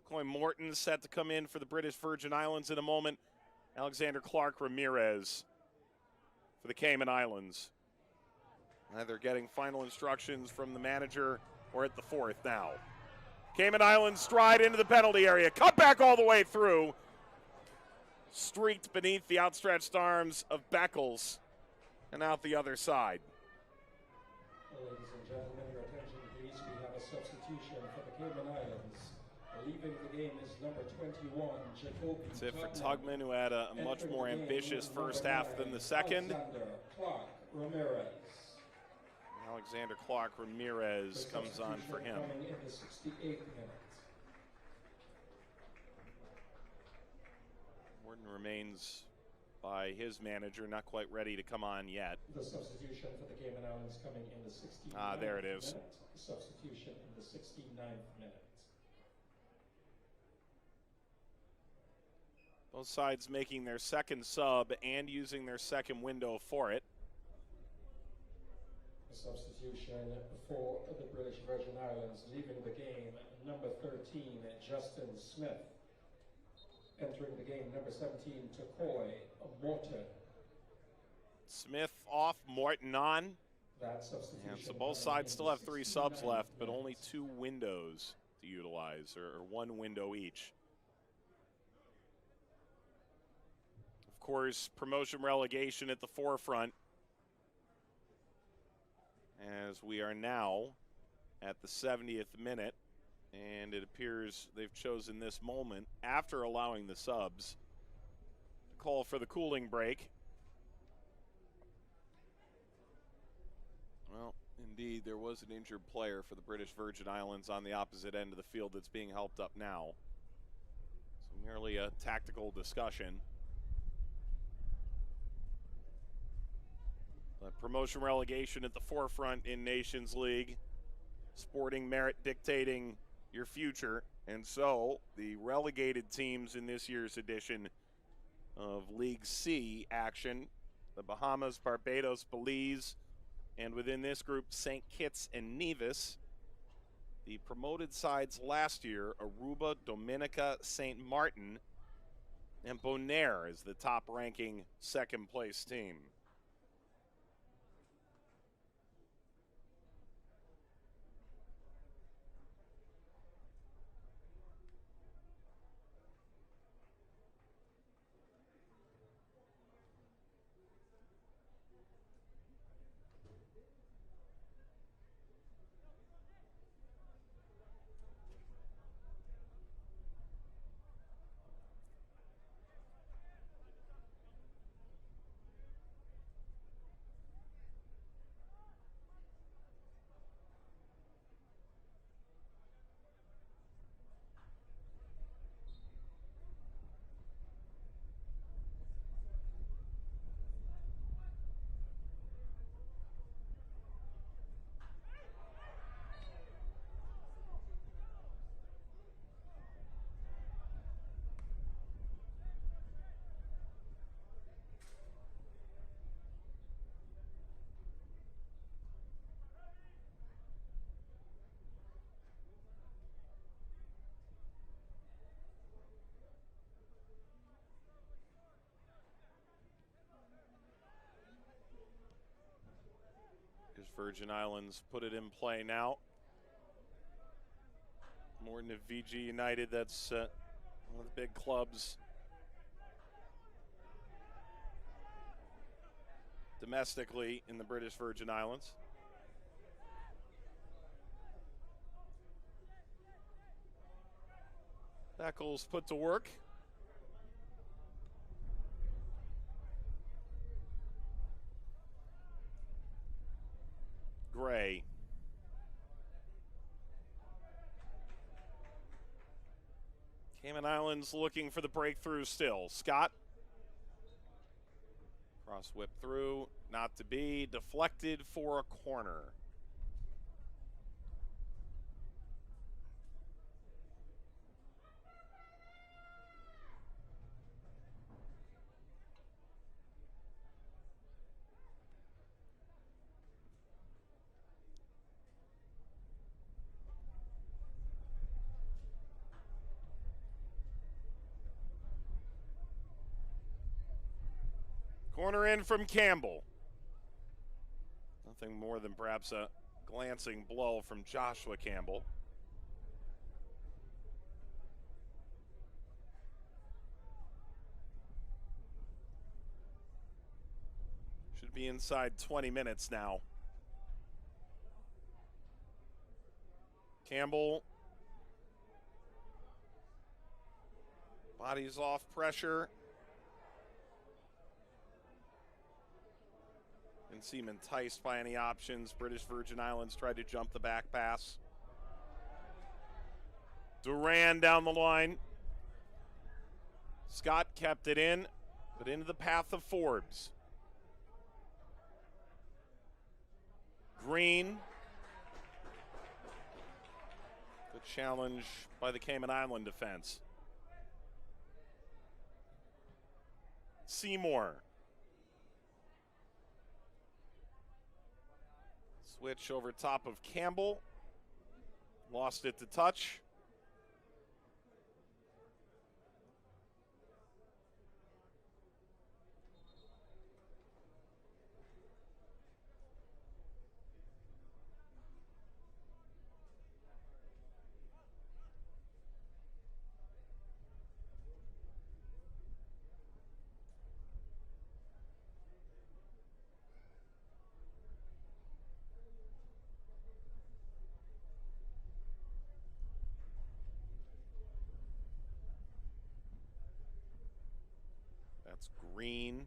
Coy Morton set to come in for the British Virgin Islands in a moment. Alexander Clark Ramirez for the Cayman Islands. Either getting final instructions from the manager or at the fourth now. Cayman Islands stride into the penalty area. Cut back all the way through. Streaked beneath the outstretched arms of Beckles and out the other side. Ladies and gentlemen, your attention please. We have a substitution for the Cayman Islands. Leaving the game is number 21, Jacoby. That's it for Tugman, who had a much more ambitious first half than the second. Alexander Clark Ramirez. Alexander Clark Ramirez comes on for him. Coming in the 68th minute. Warden remains by his manager, not quite ready to come on yet. The substitution for the Cayman Islands coming in the 69th there it is. minute. Substitution in the 69th minute. Both sides making their second sub and using their second window for it. A substitution for the British Virgin Islands, leaving the game, number 13, Justin Smith. Entering the game, number 17, Tokoy Morton. Smith off, Morton on. That substitution. And so both sides still have 3 subs left, but only 2 windows to utilize, or 1 window each. Of course, promotion relegation at the forefront, as we are now at the 70th minute, and it appears they've chosen this moment, after allowing the subs, to call for the cooling break. Well, indeed, there was an injured player for the British Virgin Islands on the opposite end of the field that's being helped up now. So merely a tactical discussion. But promotion relegation at the forefront in Nations League. Sporting merit dictating your future. And so the relegated teams in this year's edition of League C action, the Bahamas, Barbados, Belize, and within this group, St. Kitts and Nevis. The promoted sides last year, Aruba, Dominica, St. Martin, and Bonaire is the top-ranking second-place team. Virgin Islands put it in play now. More than a VG United, that's one of the big clubs domestically in the British Virgin Islands. Beckles put to work. Gray. Cayman Islands looking for the breakthrough still. Scott. Cross whip through, not to be. Deflected for a corner. Corner in from Campbell. Nothing more than perhaps a glancing blow from Joshua Campbell. Should be inside 20 minutes now. Campbell. Bodies off pressure. Didn't seem enticed by any options. British Virgin Islands tried to jump the back pass. Duran down the line. Scott kept it in, but into the path of Forbes. Green. Good challenge by the Cayman Island defense. Seymour. Switch over top of Campbell. Lost it to touch. That's Green.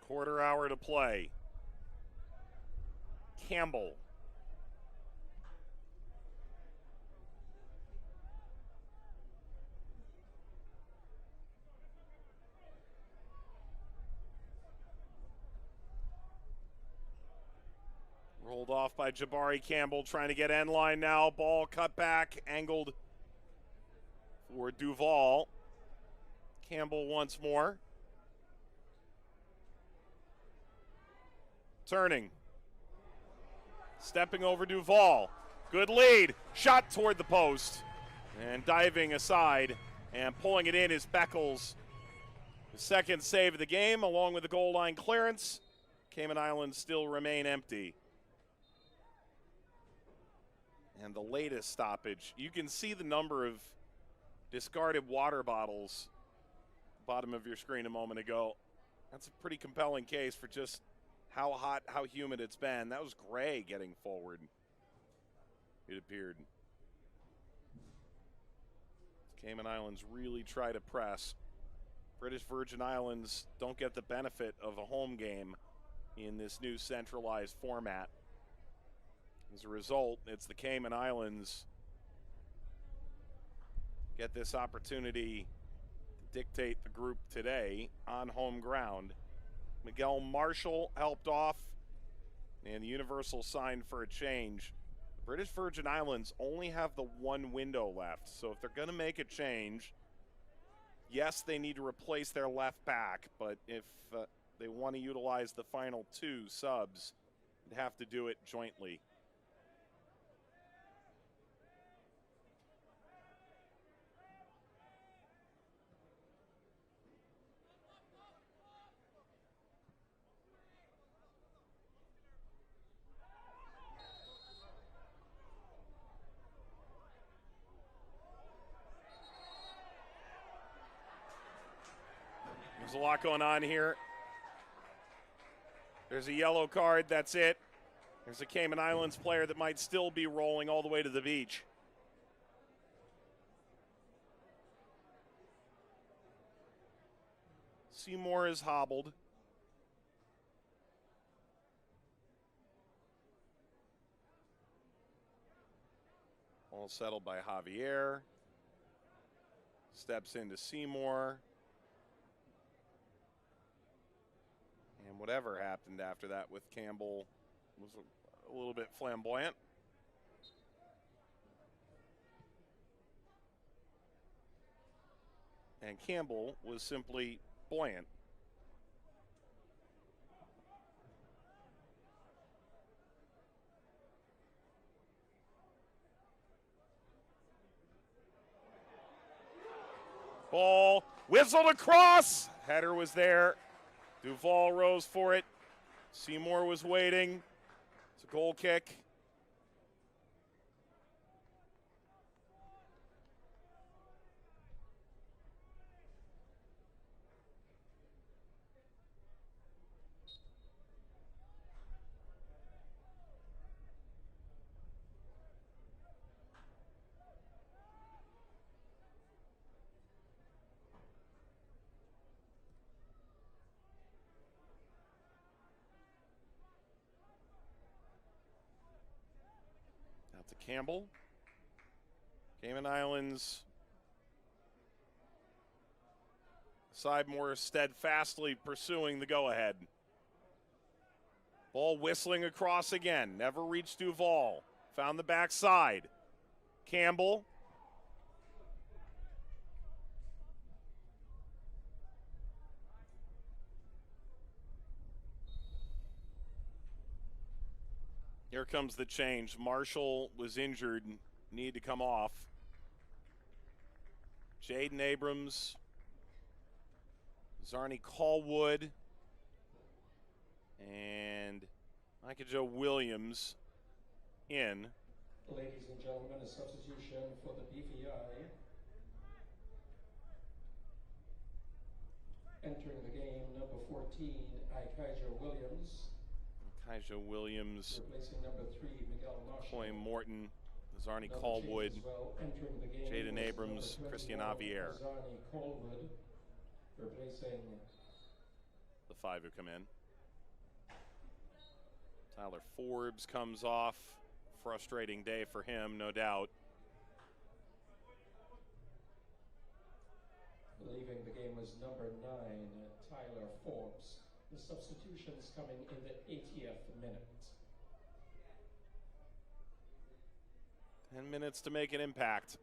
Quarter hour to play. Campbell. Rolled off by Jabari Campbell, trying to get end line now. Ball cut back, angled for Duval. Campbell once more. Turning. Stepping over Duval. Good lead. Shot toward the post. And diving aside and pulling it in is Beckles. The second save of the game, along with the goal line clearance. Cayman Islands still remain empty. And the latest stoppage. You can see the number of discarded water bottles bottom of your screen a moment ago. That's a pretty compelling case for just how hot, how humid it's been. That was Gray getting forward, it appeared. Cayman Islands really try to press. British Virgin Islands don't get the benefit of a home game in this new centralized format. As a result, it's the Cayman Islands get this opportunity to dictate the group today on home ground. Miguel Marshall helped off, and the Universal signed for a change. The British Virgin Islands only have the one window left, so if they're going to make a change, yes, they need to replace their left back, but if they want to utilize the final two subs, they'd have to do it jointly. There's a lot going on here. There's a yellow card, that's it. There's a Cayman Islands player that might still be rolling all the way to the beach. Seymour is hobbled. All settled by Javier. Steps into Seymour. And whatever happened after that with Campbell was a little bit flamboyant. And Campbell was simply buoyant. Ball whistled across. Header was there. Duvall rose for it. Seymour was waiting. It's a goal kick. To Campbell. Cayman Islands side more steadfastly pursuing the go-ahead. Ball whistling across again. Never reached Duvall. Found the backside. Campbell. Here comes the change. Marshall was injured, need to come off. Jaden Abrams, Zarni Callwood, and Micah Joe Williams in. Ladies and gentlemen, a substitution for the BVI. Entering the game, number 14, Ikaija Williams. Ikaija Williams, replacing number 3, Miguel Marshall. Chloe Morton, Zarni Number Callwood, well, entering the game Jaden was Abrams, number Christian 21, Javier. Zarni Callwood, replacing The 5 who come in. Tyler Forbes comes off. Frustrating day for him, no doubt. Leaving the game was number 9, Tyler Forbes. The substitutions coming in the 80th minute. 10 minutes to make an impact.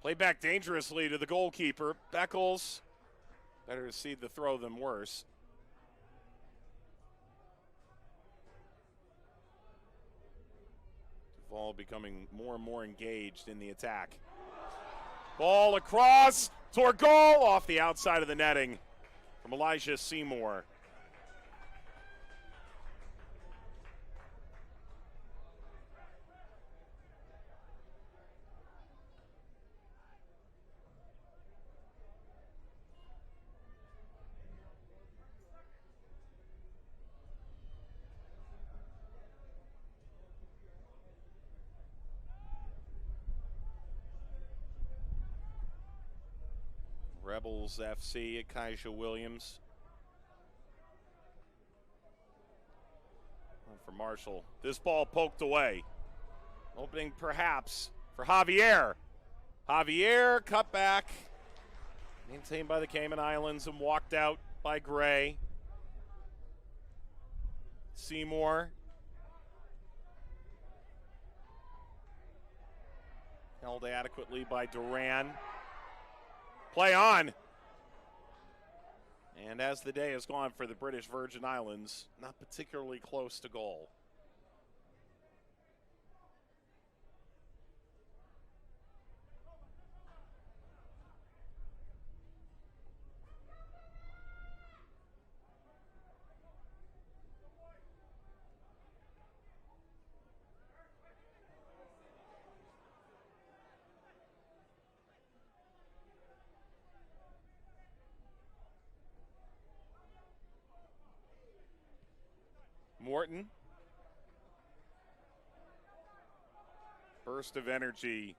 Played back dangerously to the goalkeeper. Beckles, better to see the throw than worse. Duvall becoming more and more engaged in the attack. Ball across toward goal, off the outside of the netting from Elijah Seymour. Rebels FC, Ikaija Williams. For Marshall. This ball poked away. Opening perhaps for Javier. Javier cut back, maintained by the Cayman Islands and walked out by Gray. Seymour. Held adequately by Duran. Play on. And as the day has gone for the British Virgin Islands, not particularly close to goal. Morton. Burst of energy.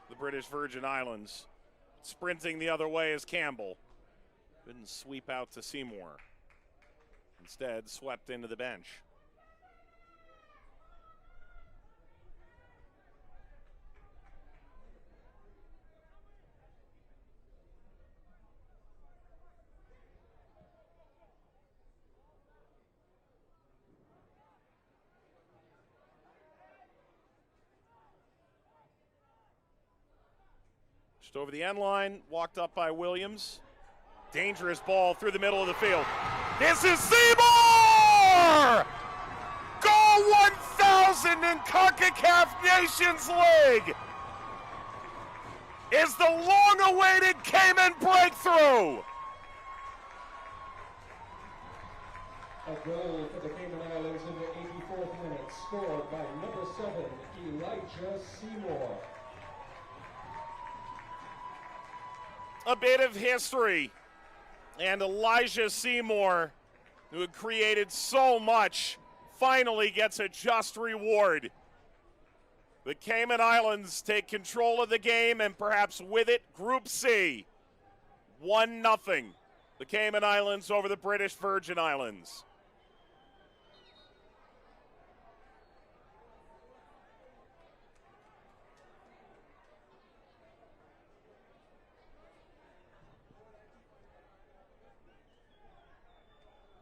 The British Virgin Islands. Sprinting the other way is Campbell. Couldn't sweep out to Seymour. Instead, swept into the bench. Just over the end line, walked up by Williams. Dangerous ball through the middle of the field. This is Seymour! Goal 1000 in Concacaf Nations League is the long-awaited Cayman breakthrough. A goal for the Cayman Islands in the 84th minute, scored by number 7, Elijah Seymour. A bit of history, and Elijah Seymour, who had created so much, finally gets a just reward. The Cayman Islands take control of the game, and perhaps with it, Group C. 1-0. The Cayman Islands over the British Virgin Islands.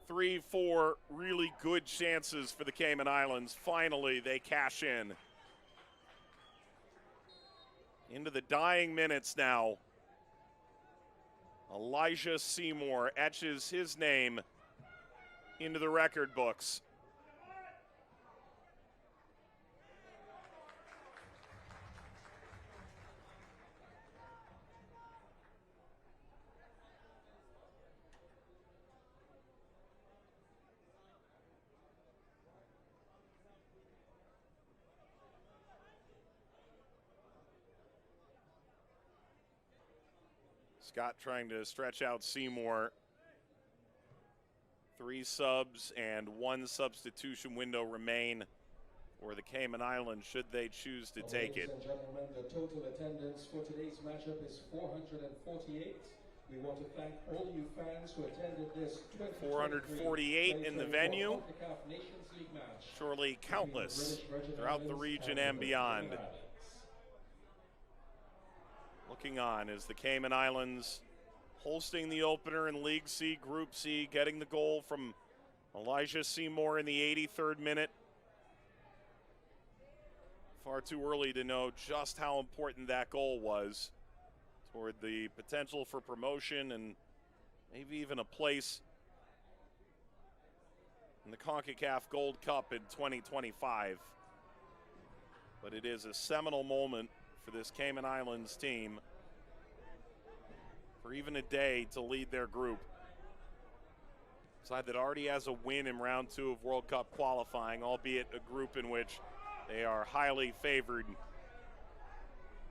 Three, four really good chances for the Cayman Islands. Finally, they cash in. Into the dying minutes now. Elijah Seymour etches his name into the record books. Scott trying to stretch out Seymour. 3 subs and 1 substitution window remain for the Cayman Islands should they choose to take it. Ladies and gentlemen, the total attendance for today's matchup is 448. We want to thank all you fans who attended this 448 in the venue. Concacaf Nations League match. Surely countless throughout the region and beyond. Looking on as the Cayman Islands hosting the opener in League C, Group C, getting the goal from Elijah Seymour in the 83rd minute. Far too early to know just how important that goal was toward the potential for promotion and maybe even a place in the Concacaf Gold Cup in 2025. But it is a seminal moment for this Cayman Islands team for even a day to lead their group. Side that already has a win in round 2 of World Cup qualifying, albeit a group in which they are highly favored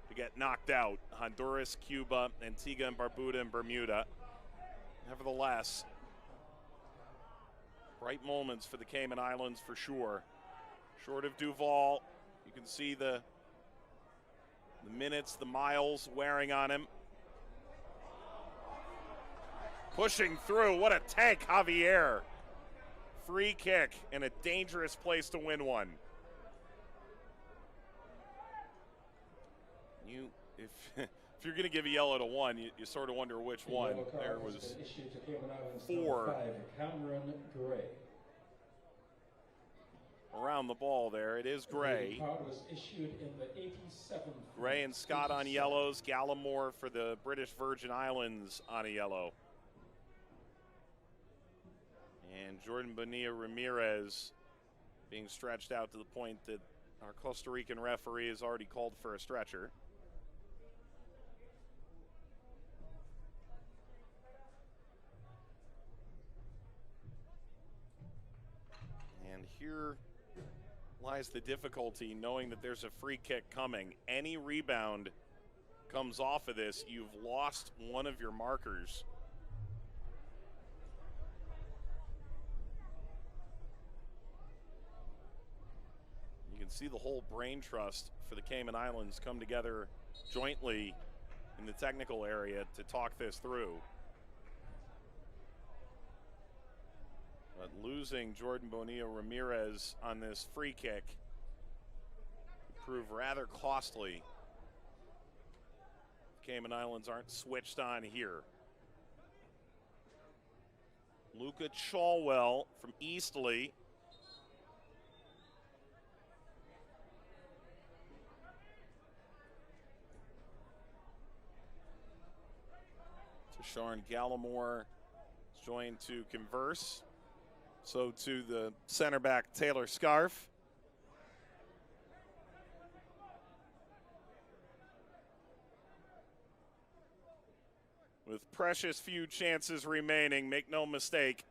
to get knocked out. Honduras, Cuba, Antigua and Barbuda and Bermuda. Nevertheless, bright moments for the Cayman Islands for sure. Short of Duval, you can see the minutes, the miles wearing on him. Pushing through, what a tank, Javier. Free kick in a dangerous place to win one. If if you're going to give a yellow to one, you sort of wonder which one. There was four around the ball there. It is Gray. Gray and Scott on yellows. Gallimore for the British Virgin Islands on a yellow. And Jordan Bonilla Ramirez being stretched out to the point that our Costa Rican referee has already called for a stretcher. And here lies the difficulty, knowing that there's a free kick coming. Any rebound comes off of this, you've lost one of your markers. You can see the whole brain trust for the Cayman Islands come together jointly in the technical area to talk this through. But losing Jordan Bonilla Ramirez on this free kick would prove rather costly. The Cayman Islands aren't switched on here. Luca Chalwell from Eastleigh. Tashawn Gallimore is joined to converse. So to the center back, Taylor Scarf. With precious few chances remaining, make no mistake,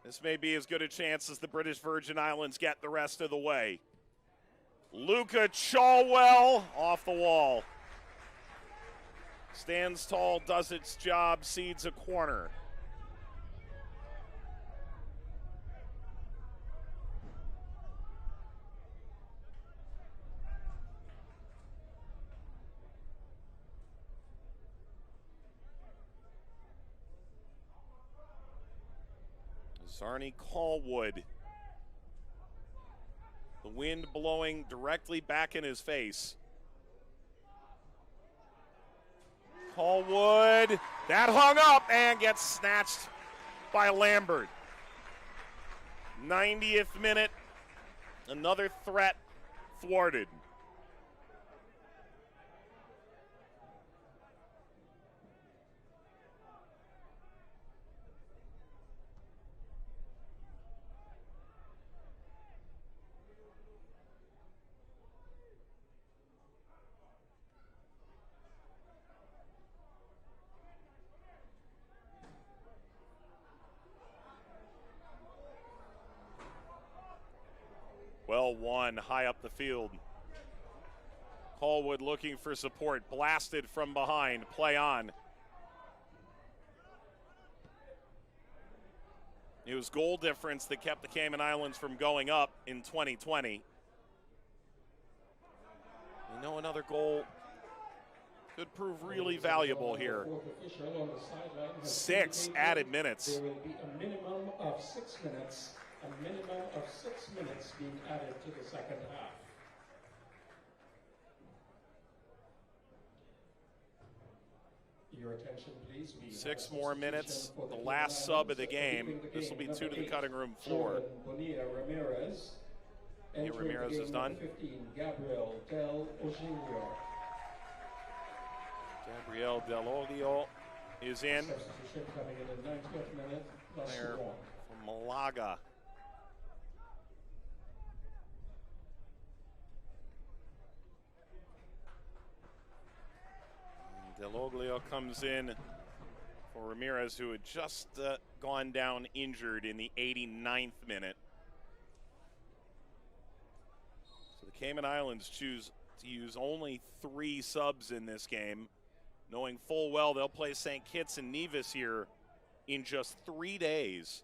this may be as good a chance as the British Virgin Islands get the rest of the way. Luca Chalwell off the wall. Stands tall, does its job, seeds a corner. Zarni Callwood. The wind blowing directly back in his face. Callwood, that hung up and gets snatched by Lambert. 90th minute, another threat thwarted. Well won, high up the field. Callwood looking for support, blasted from behind, play on. It was goal difference that kept the Cayman Islands from going up in 2020. You know, another goal could prove really valuable here. 6 added minutes. There will be a minimum of 6 minutes. A minimum of 6 minutes being added to the second half. Your attention, please. 6 more minutes, the last sub of the game. This will be 2 to the cutting room floor. Bonilla Ramirez. Ramirez is done. 15, Gabriel Del Oginio. Gabriel Del Oglio is in. Substitution coming in the 90th minute. Player from Malaga. Deloglio comes in for Ramirez, who had just gone down injured in the 89th minute. So the Cayman Islands choose to use only 3 subs in this game, knowing full well they'll play St. Kitts and Nevis here in just 3 days.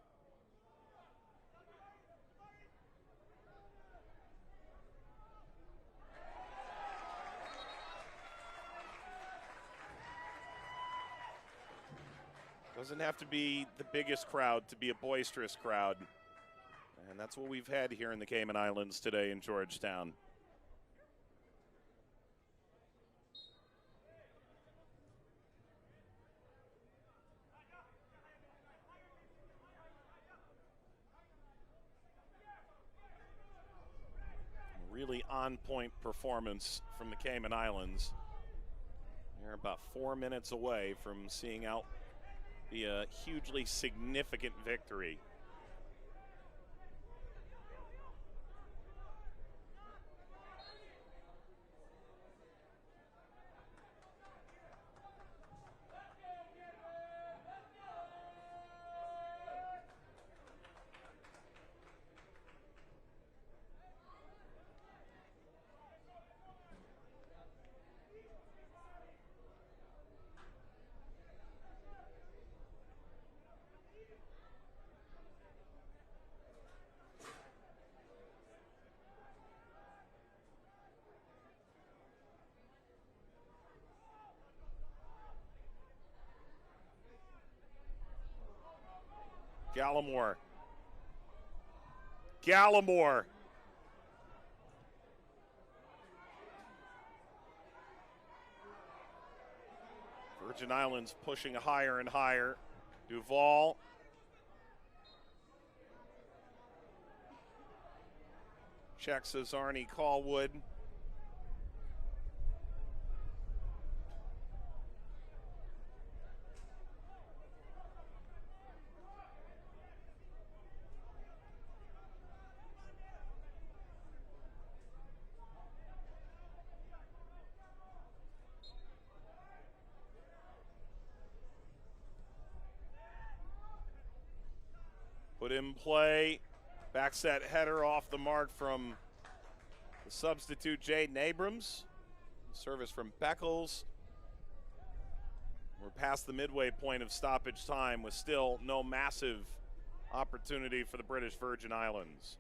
Doesn't have to be the biggest crowd to be a boisterous crowd. And that's what we've had here in the Cayman Islands today in Georgetown. really on-point performance from the Cayman Islands. They're about 4 minutes away from seeing out be a hugely significant victory. Gallimore. Virgin Islands pushing higher and higher. Duval. Checks as Arnie Callwood. Put in play. Back set header off the mark from the substitute Jaden Abrams. Service from Beckles. We're past the midway point of stoppage time with still no massive opportunity for the British Virgin Islands.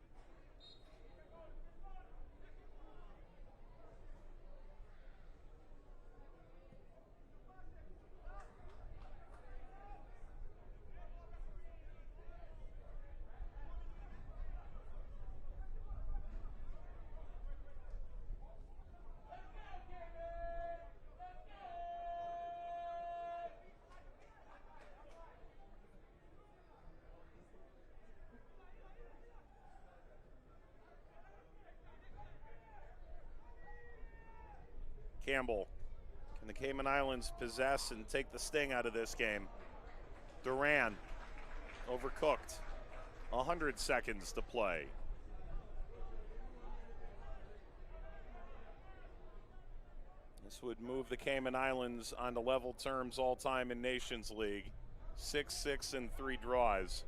Campbell, can the Cayman Islands possess and take the sting out of this game? Duran, overcooked. 100 seconds to play. This would move the Cayman Islands onto level terms all time in Nations League. 6-6 and 3 draws.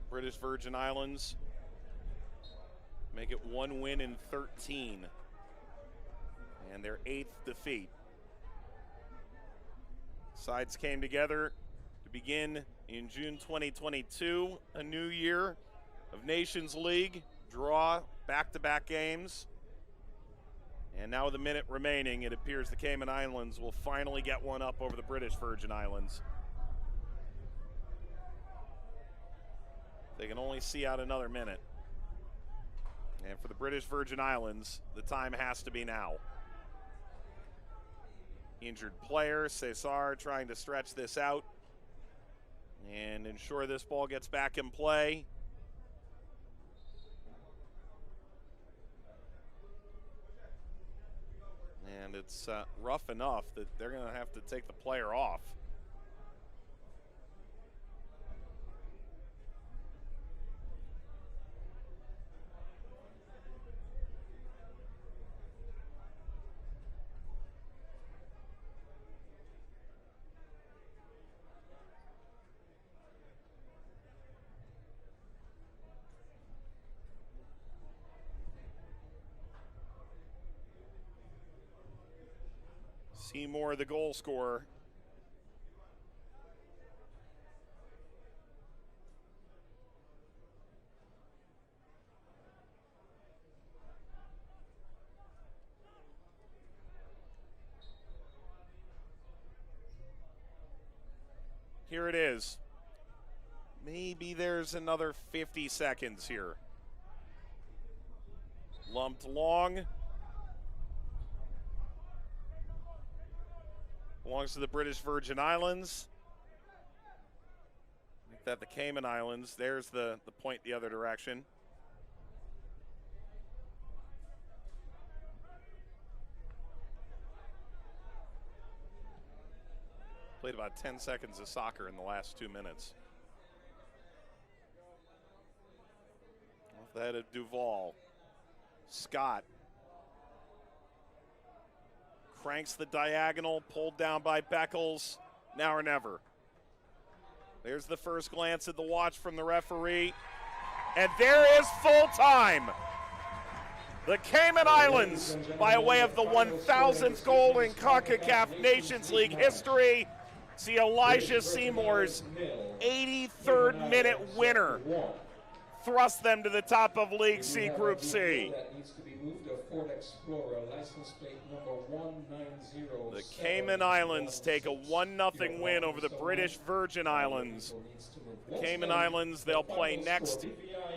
British Virgin Islands make it 1 win in 13. And their 8th defeat. Sides came together to begin in June 2022, a new year of Nations League, draw back-to-back games. And now with a minute remaining, it appears the Cayman Islands will finally get one up over the British Virgin Islands. They can only see out another minute. And for the British Virgin Islands, the time has to be now. Injured player, Cesar trying to stretch this out and ensure this ball gets back in play. And it's rough enough that they're going to have to take the player off. Seymour, the goal scorer. Here it is. Maybe there's another 50 seconds here. Lumped long. Belongs to the British Virgin Islands. Make that the Cayman Islands. There's the point the other direction. Played about 10 seconds of soccer in the last 2 minutes. Off the head of Duvall. Scott cranks the diagonal, pulled down by Beckles. Now or never. There's the first glance at the watch from the referee. And there is full time. The Cayman Islands, by way of the 1,000th goal in Concacaf Nations League history, see Elijah Seymour's 83rd minute winner thrust them to the top of League C Group C. The Cayman Islands take a 1-0 win over the British Virgin Islands. The Cayman Islands, they'll play next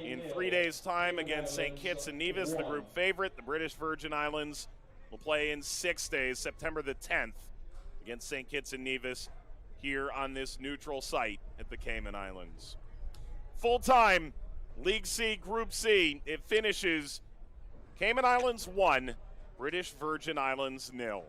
in 3 days' time against St. Kitts and Nevis, the group favorite. The British Virgin Islands will play in 6 days, September the 10th, against St. Kitts and Nevis here on this neutral site at the Cayman Islands. Full time, League C, Group C, it finishes Cayman Islands 1, British Virgin Islands 0.